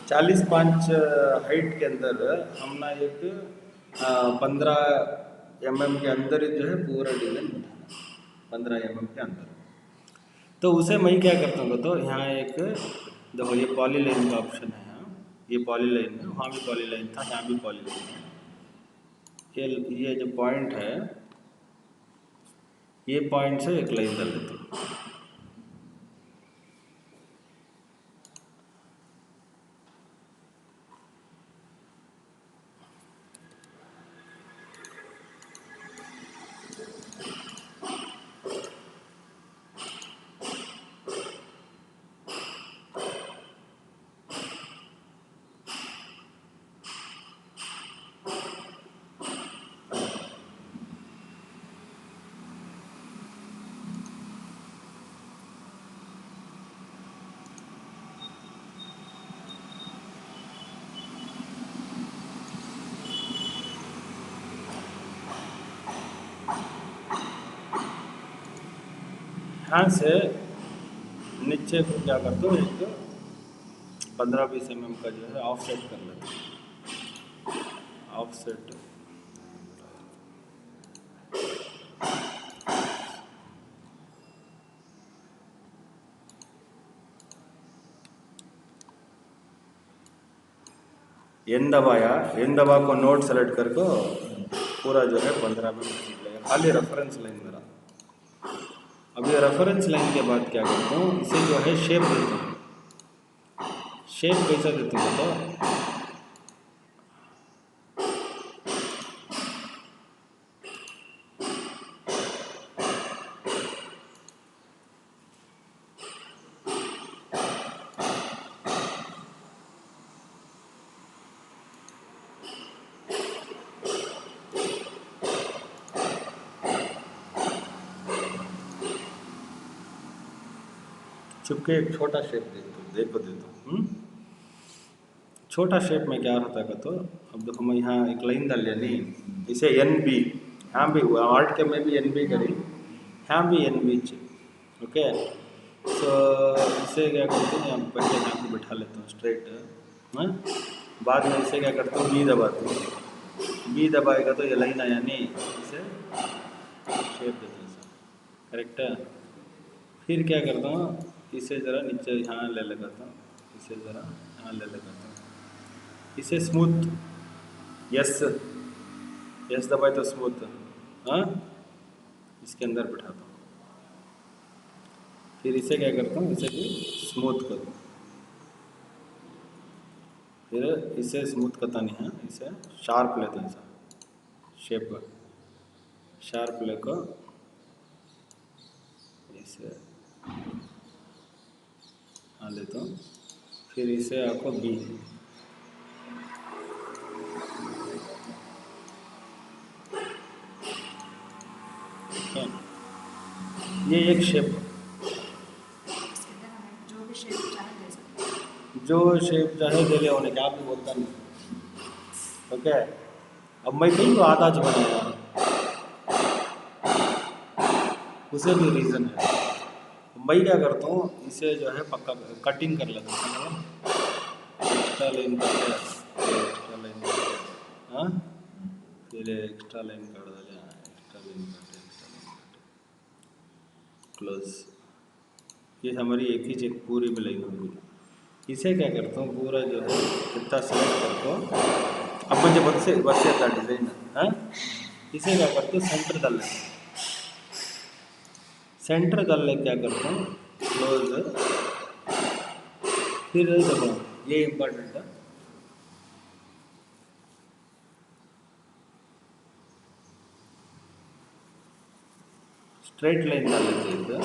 40/5 हाइट के अंदर हम ना एक 15 mm के अंदर जो है पूरा डिज़ाइन बनाना, 15 mm के अंदर। तो उसे मैं क्या करता हूँ तो यहाँ एक देखो ये पॉलीलाइन का ऑप्शन है, यहाँ ये पॉलीलाइन है, वहाँ भी पॉलीलाइन था, यहाँ भी पॉलीलाइन है। ये जो पॉइंट है, ये पॉइंट से एक लाइन डाल देता हूँ। यहाँ से नीचे को क्या करते हो, एक 15-20 mm का जो है ऑफ सेट कर लेते हैं, ऑफ सेट। एन दबाया, एन दबा को नोट सेलेक्ट करके पूरा जो है 15 mm खींच लेगा, खाली रेफरेंस लाइन मेरा। अब ये रेफरेंस लाइन के बाद क्या करता हूँ, इसे जो है शेप देता हूँ। शेप कैसा देते हो तो चुपके एक छोटा शेप देता हूँ। छोटा शेप में क्या होता है तो अब देखो मैं यहाँ एक लाइन डाल लिया नहीं, इसे एन बी, यहाँ भी आर्ट के में भी एन बी करी, यहाँ भी एन बी। ओके, तो इसे क्या करते हैं, यहाँ पहले यहाँ पे बैठा लेता हूँ स्ट्रेट, हाँ। बाद में इसे क्या करता हूँ, बी दबाता हूँ, बी दबाएगा तो ये लाइन आया नहीं, इसे शेप देता हूँ, करेक्ट है। फिर क्या करता हूँ, इसे ज़रा नीचे यहाँ ले लगाता हूँ, इसे ज़रा यहाँ ले लगाता हूँ, इसे स्मूथ, यस यस दबाए तो स्मूथ, हाँ, इसके अंदर बिठाता हूँ। फिर इसे क्या करता हूँ, इसे भी स्मूथ कर दूँ, फिर इसे स्मूथ करता नहीं है, इसे शार्प लेते हैं, शेप शार्प लेकर इसे हाँ लेता हूँ। फिर इसे आपको बी, ये एक शेप, इसके अंदर हमें जो भी शेप चाहे दे सकते हैं। जो शेप चाहे दे ले, होने क्या भी बोलता नहीं। ओके, अब मैं कहीं को आधा बनाया, उसे भी रीज़न है। मैं क्या करता हूँ, इसे जो है पक्का कटिंग कर लेता हूँ, एक्स्ट्रा लाइन करके, एक्स्ट्रा लाइन करके, हाँ, फिर एक्स्ट्रा लाइन कर दिया, एक्स्ट्रा लाइन काटे, एक्स्ट्रा लाइन काटे, क्लोज। ये हमारी एक ही चेक पूरी में लाइन होगी। इसे क्या करता हूँ, पूरा जो है इतना सेलेक्ट करके, अब मुझे बस था डिज़ाइन, हाँ, इसे क्या करता हूँ, सेंटर डाल लेता हूँ। सेंटर डालने क्या करता हूँ, क्लोज। फिर देखो ये इम्पोर्टेंट है, स्ट्रेट लाइन डाल लेते हैं,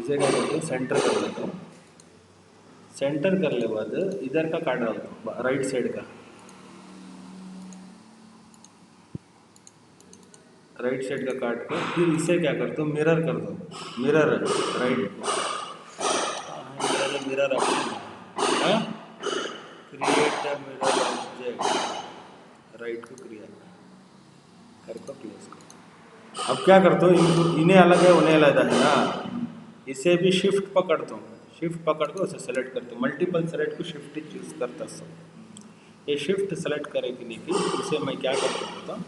इसे क्या करते हैं, सेंटर कर लेता हूँ। सेंटर करने बाद इधर का काट डालता हूँ, राइट साइड का, राइट साइड का काट के फिर इसे क्या कर दो, मिरर कर दो, mirror right, mirror option, create a mirror object, right को क्रिएट कर को प्लेस कर। अब क्या करते हो, इनको इन्हें अलग है उन्हें अलग है ना, इसे भी शिफ्ट पकड़ दो, शिफ्ट पकड़ के उसे सेलेक्ट करते हो, मल्टीपल सेलेक्ट को शिफ्ट ही चूज करता सब। ये शिफ्ट सेलेक्ट करे कि नहीं कि उसे मैं क्या कर सकता हूँ,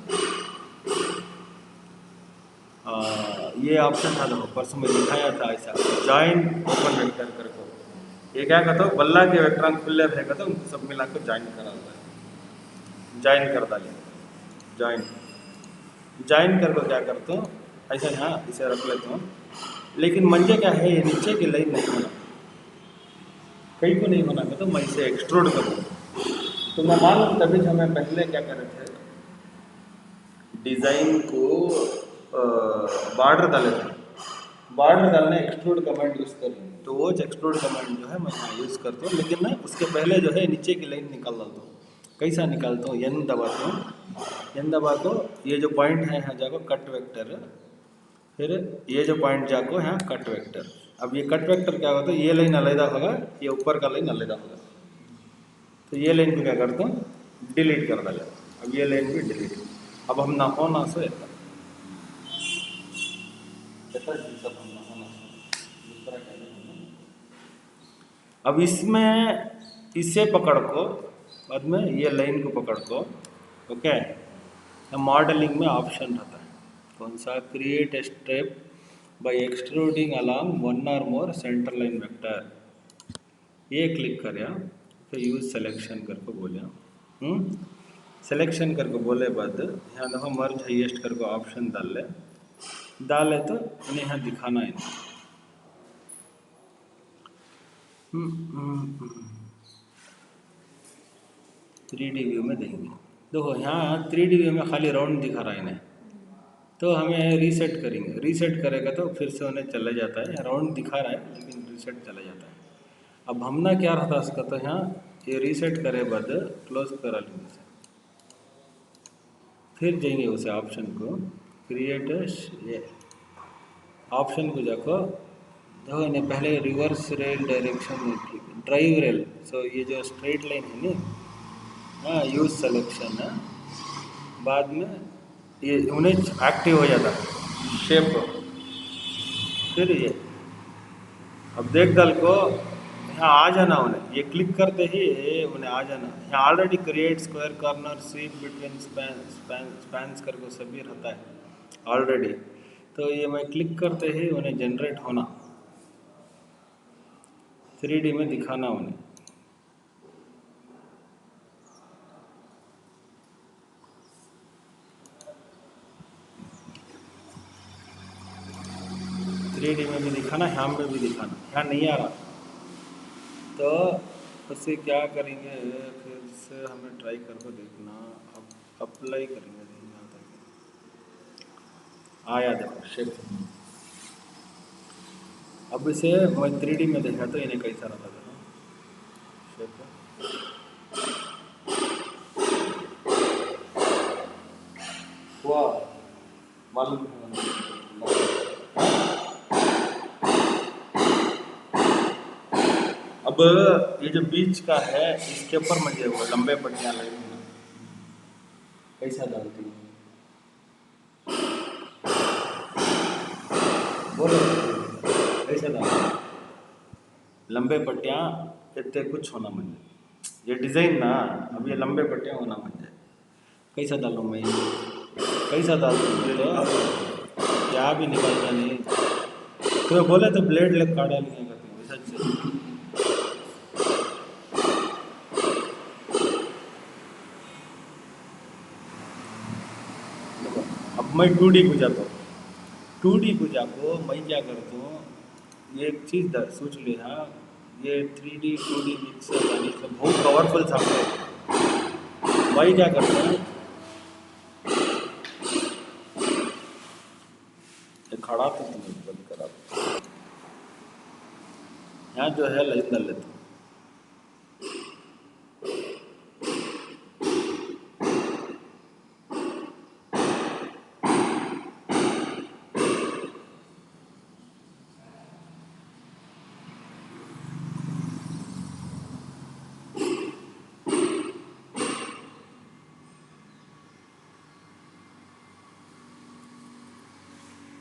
ये ऑप्शन था देखो परसों में दिखाया था ऐसा, जॉइन ओपन वेक्टर कर को, ये क्या करता हूँ बल्ला के वेक्टर खुले रहेगा तो उनको सब मिला कर ज्वाइन करा देता है, ज्वाइन कर डाले, ज्वाइन ज्वाइन कर को क्या करता हूँ ऐसा, हाँ इसे रख लेता हूँ। लेकिन मंजे क्या है, ये नीचे की लाइन नहीं बना, कहीं को नहीं बना तो मैं इसे एक्सट्रूड करूँ, तो मैं मान लो तभी हमें पहले क्या कर रहे थे, डिज़ाइन को बॉर्डर डाले थे, बॉर्डर डालने एक्सट्रूड कमांड यूज़ करेंगे, तो वो एक्सट्रूड कमांड जो है मैं यहाँ यूज़ करता हूँ, लेकिन मैं उसके पहले जो है नीचे की लाइन निकाल डालता हूँ। कैसा निकालता हूँ, एन दबाता हूँ, एन दबा को ये जो पॉइंट है यहाँ जाको कट वेक्टर, फिर ये जो पॉइंट जाको यहाँ कट वेक्टर। अब ये कट वेक्टर क्या होता है, ये लाइन अलग होगा, ये ऊपर का लाइन अलग होगा, तो ये लाइन को क्या करता हूँ डिलीट कर डाले, अब ये लाइन भी डिलीट, अब हम ना हो ना सो अब इसमें इसे पकड़ को, बाद में ये लाइन को पकड़ को, ओके, मॉडलिंग में ऑप्शन रहता है कौन सा, create a strip by extruding along one or more centre line vector, ये क्लिक कर, फिर यूज सिलेक्शन करके बोले, सिलेक्शन करके बोले बाद यहाँ देखो मर्ज हाईएस्ट करके ऑप्शन डाले तो इन्हें यहाँ दिखाना है। 3D व्यू में देखेंगे, देखो यहाँ 3D व्यू में खाली राउंड दिखा रहा है इन्हें, तो हमें रीसेट करेंगे, रीसेट करेगा तो फिर से उन्हें चला जाता है, राउंड दिखा रहा है लेकिन रीसेट चला जाता है। अब हमने क्या रहा इसका, तो यहाँ ये रीसेट करे बाद क्लोज करा लेंगे, फिर जाएंगे उसे ऑप्शन को क्रिएट, ये ऑप्शन को जाको देखो इन्हें पहले reverse rail direction drive rail, so ये जो स्ट्रेट लाइन है ना, हाँ यूज सिलेक्शन है, बाद में ये उन्हें एक्टिव हो जाता है शेप, फिर ये अब देख दल को यहाँ आ जाना, उन्हें ये क्लिक करते ही उन्हें आ जाना, यहाँ already create square corner sweep between spans करके सभी रहता है ऑलरेडी, तो ये मैं क्लिक करते ही उन्हें जनरेट होना, 3D में दिखाना उन्हें। थ्री डी में भी दिखाना, यहाँ में भी दिखाना, यहाँ नहीं आ रहा तो उसे क्या करेंगे, फिर से हमें ट्राई करके देखना, अब अप्लाई करेंगे, यहाँ तक आया देखो शेप। अब इसे मैं 3D में देखा तो इन्हें कैसा रहा था शेप, हुआ मालूम अब ये जो बीच का है इसके ऊपर मुझे वो लंबे पट्टियाँ लगेंगी, कैसा डालती है बोलो, कैसा डालती लंबे पट्टियाँ इतने कुछ होना मुझे, ये डिज़ाइन ना, अब ये लंबे पट्टियाँ होना मुझे, कैसा डालूँ मैं, कैसा डालूँ तो क्या भी निकलता नहीं, तो बोले तो ब्लेड लग काटा नहीं करते वैसा। अब मैं 2D को जाता हूँ, 2D को जाको मैं क्या करता हूँ, ये एक चीज़ सोच लिया, ये 3D 2D मिक्स यानी सब बहुत पावरफुल सॉफ्टवेयर, मैं क्या करता हूँ खड़ा तो तुम्हें बंद करा, यहाँ जो है लाइन डाल लेता हूँ,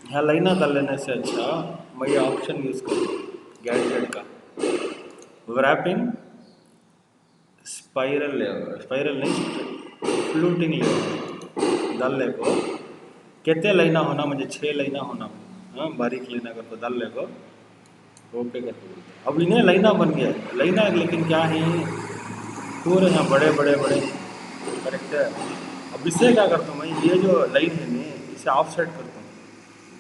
यहाँ लाइना डाल लेने से अच्छा मैं ये ऑप्शन यूज़ करूँ गैजेट का रैपिंग स्पाइरल नहीं फ्लूटिंग ले डालने को कितने लाइना होना मुझे 6 लाइना होना हाँ बारीक लाइना करके डाल ले को ओके करके बोलते हैं। अब इन्हें लाइना बन गया है लाइना लेकिन क्या है पूरे यहाँ बड़े बड़े बड़े करेक्ट है। अब इससे क्या करता हूँ मैं ये जो लाइन है ना इसे ऑफ सेट करता हूँ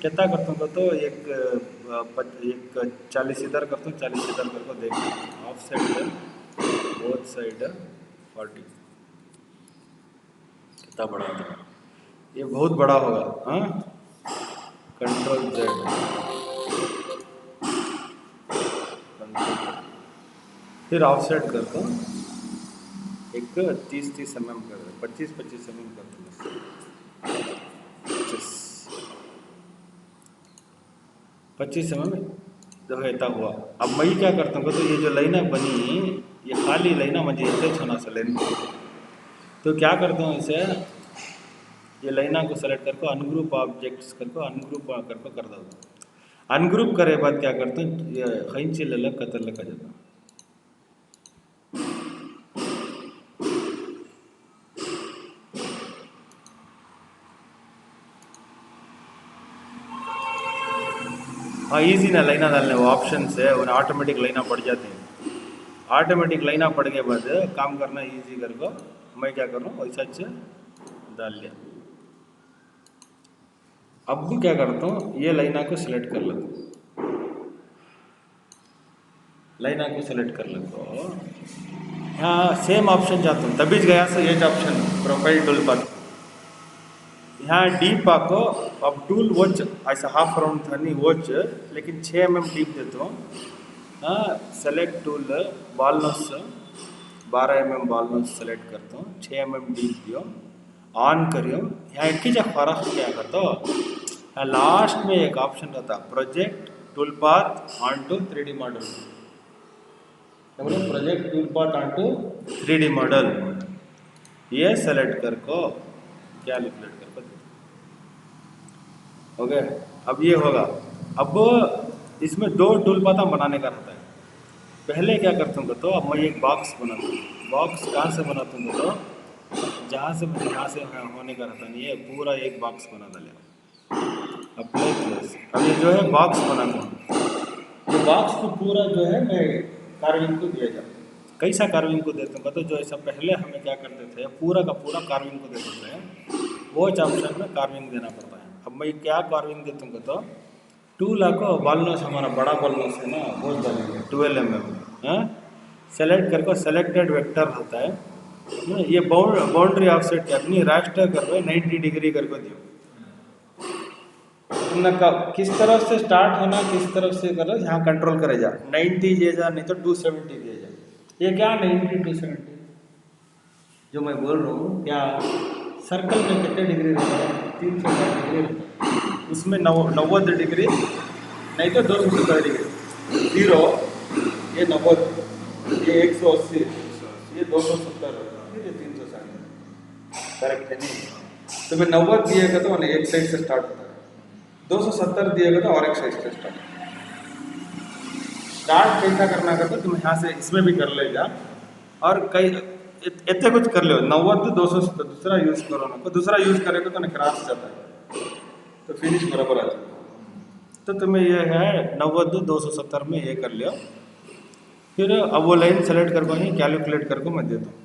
कितना करता हूँ तो एक 40 इधर करता हूँ 40 इधर करके देख ऑफ साइड बोथ साइड 40 कितना बड़ा होगा ये बहुत बड़ा होगा हाँ कंट्रोल जेड फिर ऑफ सेट करता हूँ एक 30 mm कर दो 25 mm कर दो 25 mm जो है इतना हुआ। अब मैं क्या करता हूँ तो ये जो लाइना बनी ये खाली लाइना मुझे इतने होना से लेन तो क्या करता हूँ इसे ये लाइना को सेलेक्ट करके अनग्रुप ऑब्जेक्ट्स करके अनग्रुप करके कर दो अनग्रुप करे बाद क्या करते हैं ये खैंची ले कतर लेकर जाता हूँ हाँ इजी ना लाइना डालने वो ऑप्शन से उन्हें ऑटोमेटिक लाइना पड़ जाती हैं ऑटोमेटिक लाइना पड़ के बाद काम करना इजी कर को मैं क्या कर रहा हूँ वैसा अच्छे डाल लिया। अब भी क्या करता हूँ ये लाइना को सिलेक्ट कर लेता हूँ लाइना को सिलेक्ट कर लेता हूँ यहाँ सेम ऑप्शन जाता हूँ तभी गया से ये ऑप्शन प्रोफाइल टूल पर यहाँ डीप आको अब टूल वॉच ऐसा हाफ राउंड था नहीं वॉच लेकिन 6 mm डीप देता हूँ हाँ सेलेक्ट टूल बॉलनोस 12 mm बॉलनोस सेलेक्ट करता हूँ 6 mm डीप दियो ऑन करियो यहाँ एक ही जगह फर्क क्या करता हो लास्ट में एक ऑप्शन रहता project tool path on to 3D model project tool path on to 3D model ये सेलेक्ट करको कैलकुलेट करको ओके अब ये होगा। अब इसमें 2 टूल पाथ बनाने का रहता है पहले क्या करता हूँ तो अब मैं एक बॉक्स बनाता हूँ बॉक्स कहाँ से बनाता हूँ तो जहाँ से यहाँ से होने का रहता नहीं है पूरा एक बॉक्स बना डाले अप्लाई क्लोज। अब ये जो है बॉक्स बनाता हूँ ये बॉक्स को पूरा जो है मैं कार्विंग को दिया जाता कैसा कार्विंग को देते हैं तो जो ऐसा पहले हमें क्या करते थे पूरा का पूरा कार्विंग को देते थे वो ऑप्शन में कार्विंग देना पड़ता है। अब मैं क्या कार्विंग देता हूँ तो 2 लाखों बॉलनोस हमारा बड़ा बॉलनोस है ना वो डालेंगे 12 mm सेलेक्ट करके सेलेक्टेड वेक्टर होता है ये बाउंड्री ऑफसेट अपनी रास्टर कर 90 डिग्री करके दियो तुमने किस तरफ से स्टार्ट होना किस तरफ से करो यहाँ कंट्रोल करे जा 90 दिए जा नहीं तो 270 दिए जा ये क्या 90 270 जो मैं बोल रहा हूँ क्या सर्कल में कितने डिग्री रहता है 360 डिग्री रहता है उसमें 90 डिग्री नहीं तो 270 डिग्री 0 ये 90 ये 180 ये 270 ये 360 करेक्ट है नहीं तो मैं 90 दिएगा तो एक साइड से स्टार्ट होता है 270 दिएगा तो और एक साइड से स्टार्ट कैसा करना करता तो तुम यहाँ से इसमें भी कर लेगा और कई इतने कुछ कर लो 90 270 दूसरा यूज़ करो ना तो दूसरा यूज़ करेगा तो ना क्रॉस जाता है तो फिनिश बराबर आ जाता तो तुम्हें ये है 90 270 में ये कर लिया फिर अब वो लाइन सेलेक्ट करको ही कैलकुलेट करको मैं देता हूँ।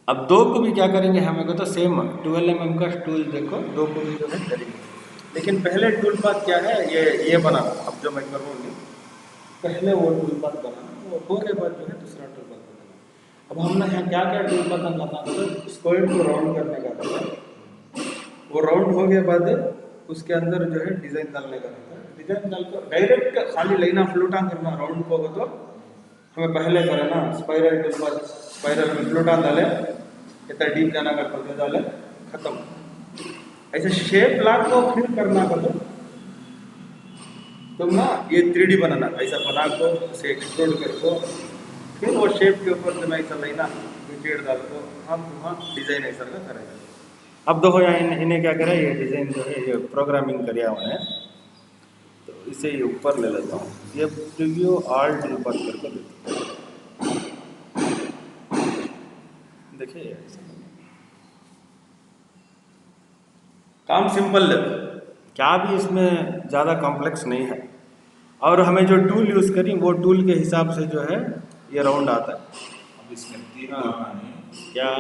अब 2 को भी क्या करेंगे हमें को तो सेम 12 mm का टूल देखो 2 को भी जो है करेंगे लेकिन पहले टूल पाथ क्या है ये बना अब जो मैं करूँगी पहले वो टूल पाथ बना वो हो के बाद जो है दूसरा टूल पाथ बनाना। अब हमने यहाँ क्या क्या टूल पाथ बनाना तो स्क्वायर को राउंड करने का रहता है वो राउंड हो गए बाद उसके अंदर जो है डिज़ाइन डालने का रहता है डिज़ाइन डाल कर डायरेक्ट खाली लाइना फ्लूटा करना राउंड को हो तो हमें पहले करें ना स्पाइरल टूल पाथ स्पाइरल में फ्लूटा डाले इतना डीप जाना का खोल डाले खत्म ऐसे शेप ब्लॉक को फिर करना का तो तुम ना ये 3D बनाना ऐसा बना को उसे एक्सप्लोड कर को फिर वो शेप के ऊपर तुम ऐसा लेना विकेट डाल को हम वहाँ डिज़ाइन ऐसा का करेगा अब देखो यहाँ इन्हें क्या करा, ये डिज़ाइन जो है ये प्रोग्रामिंग करिया उन्हें, तो इसे ये ऊपर ले लेता हूँ, ये प्रीव्यू ऑल टूलबार करके देता हूँ। देखिए ऐसा काम सिंपल है, क्या भी इसमें ज़्यादा कॉम्प्लेक्स नहीं है। और हमें जो टूल यूज़ करें वो टूल के हिसाब से जो है ये राउंड आता है। अब इसमें तीन हाँ। करना नहीं, क्या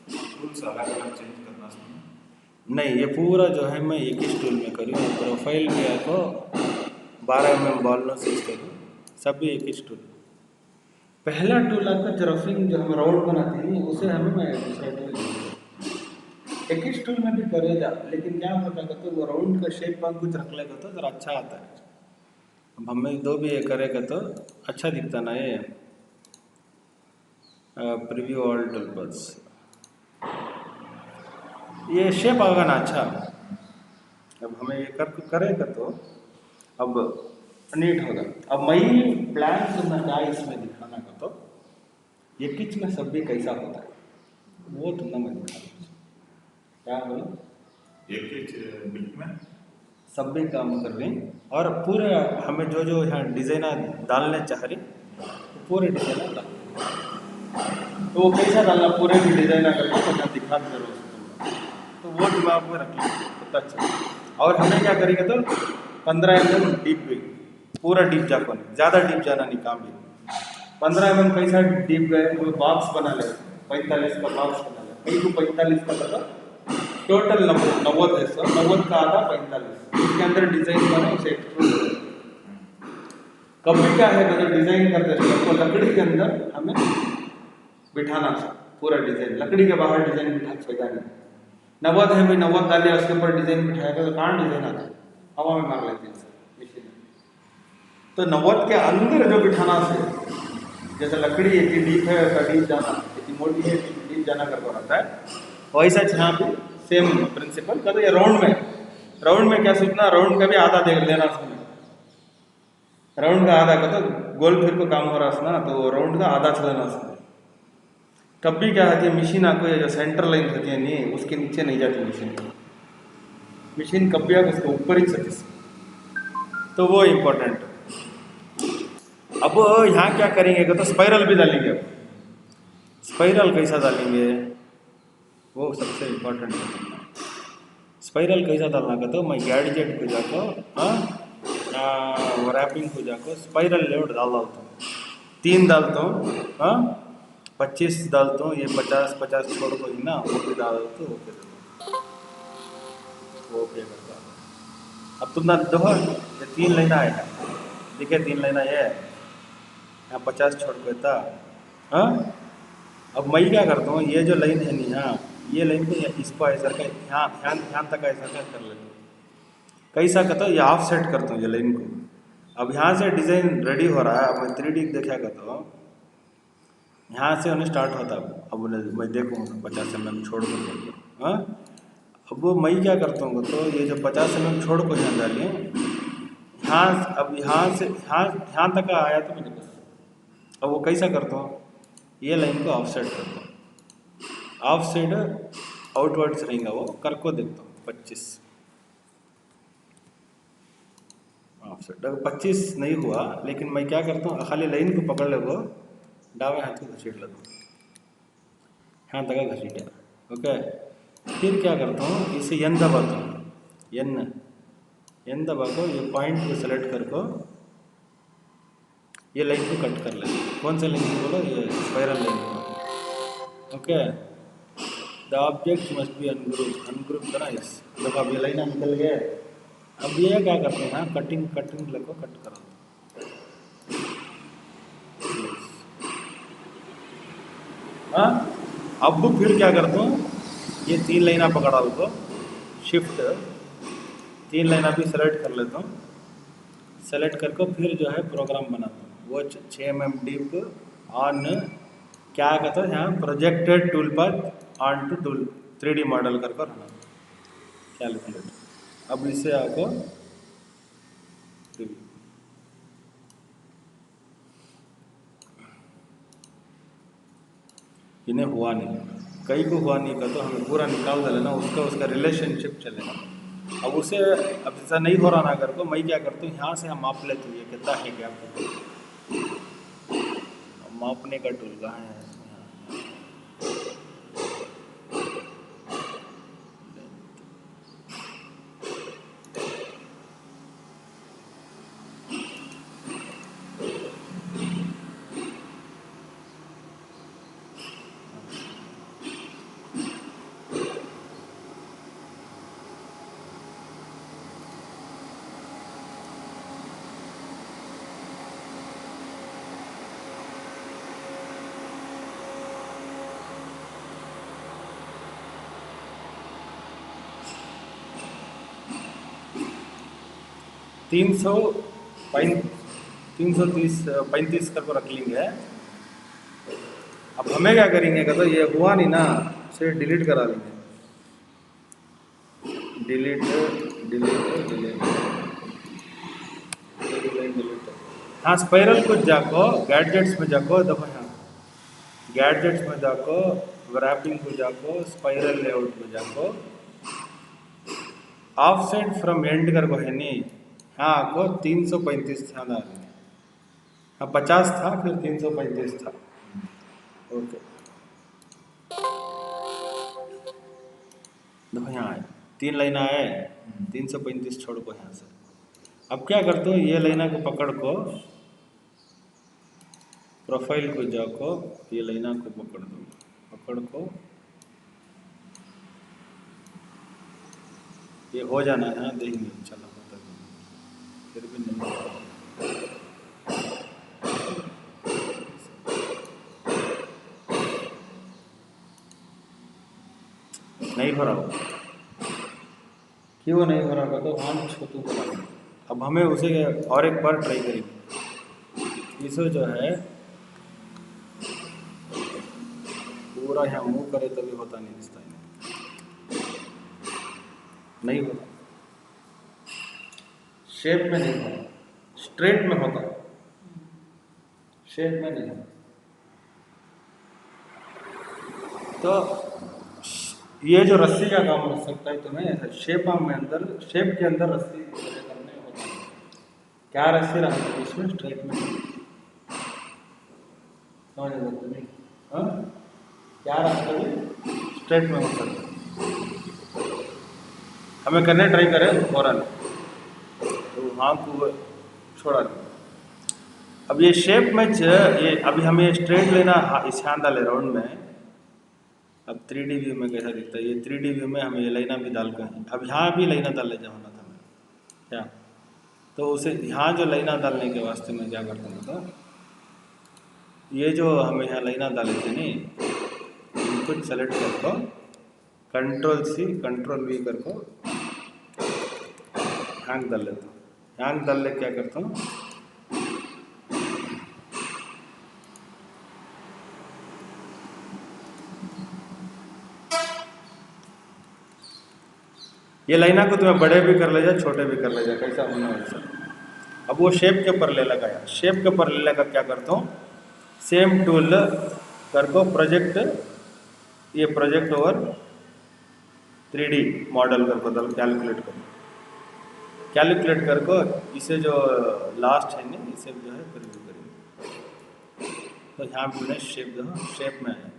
टूल्स अलग अलग चेंज करना इसमें। नहीं, ये पूरा जो है मैं एक ही टूल में करूँ, प्रोफाइल किया तो 12 mm बॉल से करूँ, सब भी एक ही टूल। पहला टूल आता है रफिंग, जो हम राउंड बनाते हैं उसे हमें मैं दूसरा टूल एक ही टूल में भी करेगा, लेकिन क्या होता है तो वो राउंड का शेप पर कुछ रख लेगा तो जरा अच्छा आता है। अब हमें दो भी ये करेगा तो अच्छा दिखता ना ये। प्रीव्यू ऑल टूलबार्स, ये शेप आएगा ना अच्छा। अब हमें ये करेगा तो अब नीट होगा। अब मई प्लान करना क्या इसमें दिखाना का तो ये किच में सब भी कैसा होता है वो तुमने मैं दिखा क्या बोला, एक ही बिट में सब भी काम कर रहे हैं और पूरे हमें जो जो यहाँ डिज़ाइन डालने चाह रही तो पूरे डिज़ाइन डाल, तो वो कैसा डालना पूरे भी डिज़ाइन करके तो मैं दिखा भी जरूर उसको, तो वो दिमाग में रख लीजिए तो अच्छा। और हमें क्या करेंगे तो 15 mm डीप भी, पूरा डीप जाको नहीं, ज़्यादा डीप जाना नहीं काम भी। 15 mm कैसा डीप गए वो बॉक्स बना ले, 45 का बॉक्स बना ले, कहीं को 45 का मतलब टोटल 90 है सर, 90 का आधा 45, इसके अंदर डिज़ाइन बना उसे एक्सट्रूड। कभी क्या है तो डिज़ाइन करते हैं तो लकड़ी के अंदर हमें बिठाना पूरा डिज़ाइन, लकड़ी के बाहर डिज़ाइन बिठा फायदा नहीं। 90 है भाई 90 डालिए उसके ऊपर डिज़ाइन बिठाएगा तो कहाँ डिज़ाइन आता है, हवा में मार लेते हैं मशीन में। तो 90 के अंदर जो बिठाना से, जैसे लकड़ी एक डीप है वैसा डीप जाना, इतनी मोटी है डीप जाना करना रहता है, वैसा यहाँ भी सेम प्रिंसिपल कर। ये राउंड में क्या सीखना, राउंड का भी आधा दे लेना उसमें, राउंड का आधा का तो गोल फिर को काम हो रहा है ना, तो राउंड का आधा चलाना उसमें। कभी क्या होती है मशीन आपको ये जो सेंटर लाइन होती है नहीं उसके नीचे नहीं जाती मशीन कभी आप उसके ऊपर ही चलती, तो वो इम्पोर्टेंट। अब यहाँ क्या करेंगे तो स्पाइरल भी डालेंगे। अब स्पाइरल कैसा डालेंगे वो सबसे इम्पोर्टेंट है। स्पाइरल कैसा डालना का तो मैं गैडजेट को जाको रैपिंग को जाको स्पाइरल लेआउट डालता हूँ, 3 डालता हूँ, 25 डालता हूँ, ये 50 छोड़ को ही ना वो भी डाल दो, ओके करता। अब तुम ना देखो ये 3 लाइन आएगा, देखिए 3 लाइन ये यहाँ 50 छोड़ को था। हाँ, अब मैं क्या करता हूँ ये जो लाइन है नहीं, हाँ ये लाइन को इसको ऐसा का यहाँ ध्यान तक ऐसा कर लेता हूँ, कैसा करता हूँ ये ऑफ सेट करता हूँ ये लाइन को। अब यहाँ से डिज़ाइन रेडी हो रहा है, अब मैं 3D देखा करता हूँ, यहाँ से उन्हें स्टार्ट होता है। अब मैं देखूँगा 50 mm छोड़ कर, हाँ अब वो मैं क्या करता हूँ तो ये जो 50 mm छोड़ को यहाँ डालिए, यहाँ अब यहाँ से यहाँ तक आया तो मुझे बस। अब वो कैसा करता हूँ ये लाइन को ऑफ सेट करता हूँ, ऑफ साइड आउटवर्ड्स रहेगा वो कर को देखता हूँ 25 ऑफ साइड। अगर 25 नहीं हुआ लेकिन मैं क्या करता हूँ खाली लाइन को पकड़ ले वो डावे हाथ को घसीट लेता हूँ, यहाँ तक घसीटा, ओके। फिर क्या करता हूँ इसे एन दबाता हूँ, एन दबा को ये पॉइंट को सेलेक्ट कर को ये लाइन को कट कर लेते, कौन सा लाइन को बोलो ये स्पाइरल लाइन को, okay. The object must be ungroup का ना इस, जब अब ये लाइन निकल गए। अब ये क्या करते हैं कटिंग लगो कट करो, हाँ। अब फिर क्या करता हूँ ये 3 लाइना पकड़ा को शिफ्ट 3 लाइना भी सेलेक्ट कर लेता हूँ, सेलेक्ट करके फिर जो है प्रोग्राम बनाता हूँ वो 6 mm डीप ऑन क्या कहता है यहाँ प्रोजेक्टेड टूल पर on to tool 3D model कर रहना कैलकुलेट। अब इसे आपको इन्हें हुआ नहीं, कई को हुआ नहीं का तो हमें पूरा निकाल देना, उसका उसका रिलेशनशिप चलेगा। अब उसे अब जैसा नहीं हो रहा ना अगर को मैं क्या करता हूँ, यहाँ से हम माप लेते हैं ये कितना है गैप, मापने का टूल कहाँ है इसमें? तीन सौ 335 करके रख लेंगे। अब हमें क्या करेंगे कि तो ये हुआ नहीं ना, उसे डिलीट करा लेंगे। Delete delete delete delete. हाँ, स्पाइरल को जाको गैजेट्स में जाको, देखो यहाँ गैजेट्स में जाको, रैपिंग को जाको, स्पाइरल लेआउट में जाको, ऑफसेट फ्रॉम एंड करको है नहीं, हाँ को 335 था ना, हाँ 50 था फिर 335 था। ओके, देखो यहाँ आए 3 लाइन आए, 335 छोड़ को यहाँ से। अब क्या करते हो, ये लाइना को पकड़ को, प्रोफाइल को जाको, ये लाइना को पकड़ दो, पकड़ को ये हो जाना है, देखेंगे चलो होता है। फिर भी नहीं हो रहा, क्यों नहीं हो रहा तो हम छोटू बना। अब हमें उसे और एक बार ट्राई करेंगे। इसे जो है पूरा यहाँ मूव करे तभी होता नहीं, इस टाइम नहीं होता, शेप में नहीं होता, स्ट्रेट में होता, शेप में नहीं होता। तो ये जो रस्सी का काम हो सकता है तुम्हें शेप में अंदर, शेप के अंदर रस्सी करने होता है। क्या रस्सी रहा है इसमें, स्ट्रेट में समझ तुम्हें, हाँ क्या रास्ता है स्ट्रेट में हो सकता है। हमें करने ट्राई करें फौरन, तो हाँ को छोड़ा नहीं। अब ये शेप में ये अभी हमें स्ट्रेट लेना, इस ध्यान डाले राउंड में। अब 3D व्यू में कैसा दिखता है, ये 3D व्यू में हमें ये लाइना भी डाल कर, अब यहाँ भी लाइना डालने जाना था मैं क्या, तो उसे यहाँ जो लाइना डालने के वास्ते में क्या करता हूँ, तो ये जो हमें यहाँ लाइना डाले थे नहीं, इनपुट सेलेक्ट कर को Ctrl+C Ctrl+V कर को हैंग डाल लेता हूँ। हैंग डाल ले क्या करता हूँ, ये लाइना को तुम्हें बड़े भी कर ले जा, छोटे भी कर ले जा, कैसा होना वैसा। अब वो शेप के ऊपर ले लगाया, शेप के ऊपर ले लगा क्या करता हूँ, सेम टूल कर को प्रोजेक्ट, ये प्रोजेक्ट ओवर 3D मॉडल कर बदल कैलकुलेट कर को इसे जो लास्ट है ना, इसे जो है प्रिव्यू करेंगे। तो यहाँ पे शेप जो है शेप में आया,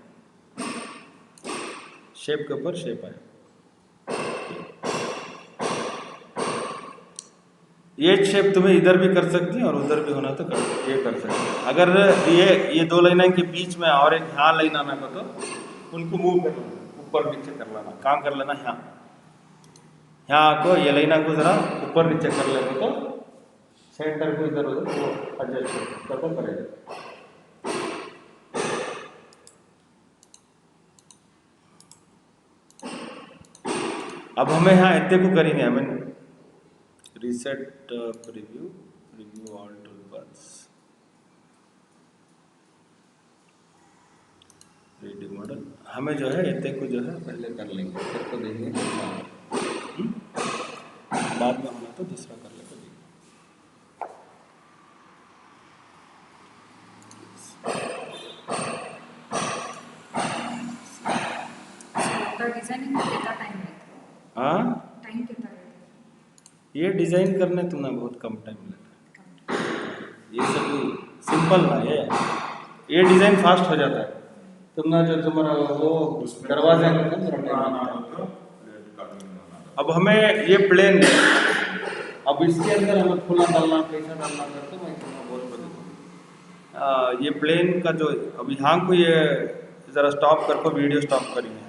शेप के ऊपर शेप आया। ये शेप तुम्हें इधर भी कर सकती है और उधर भी होना तो ये कर सकते हैं। अगर ये दो लाइनों के बीच में और एक यहाँ लाइन आना को, तो उनको मूव कर लेना, ऊपर नीचे कर लेना, काम कर लेना। यहाँ को ये लाइना को जरा ऊपर नीचे कर लेना, तो सेंटर को इधर उधर वो एडजस्ट कर करेगा। अब हमें यहाँ इतने को करेंगे, हमें reset preview, review all toolbars, 3D model हमें जो है इतने को जो है पहले कर लेंगे, फिर को देंगे बाद में होना तो दूसरा कर लेंगे। ಅದರ ಡಿಸೈನಿಂಗ್ कितना टाइम लेता है? हाँ, टाइम कितना लेता ये डिज़ाइन करने तुम्हें बहुत कम टाइम लगता है? है। ये सब सिंपल ना ये डिज़ाइन फास्ट हो जाता है। तुम्हारा जो तुम्हारा वो दरवाजे का ना थोड़ा टाइम लगता है। तो कार्टून बनाना। अब हमें ये प्लेन है, अब इसके अंदर हमें फूला डालना कैसा डालना करते मैं तुम्हें बहुत बता ये प्लेन का जो अब यहाँ को ये ज़रा स्टॉप कर को वीडियो स्टॉप करेंगे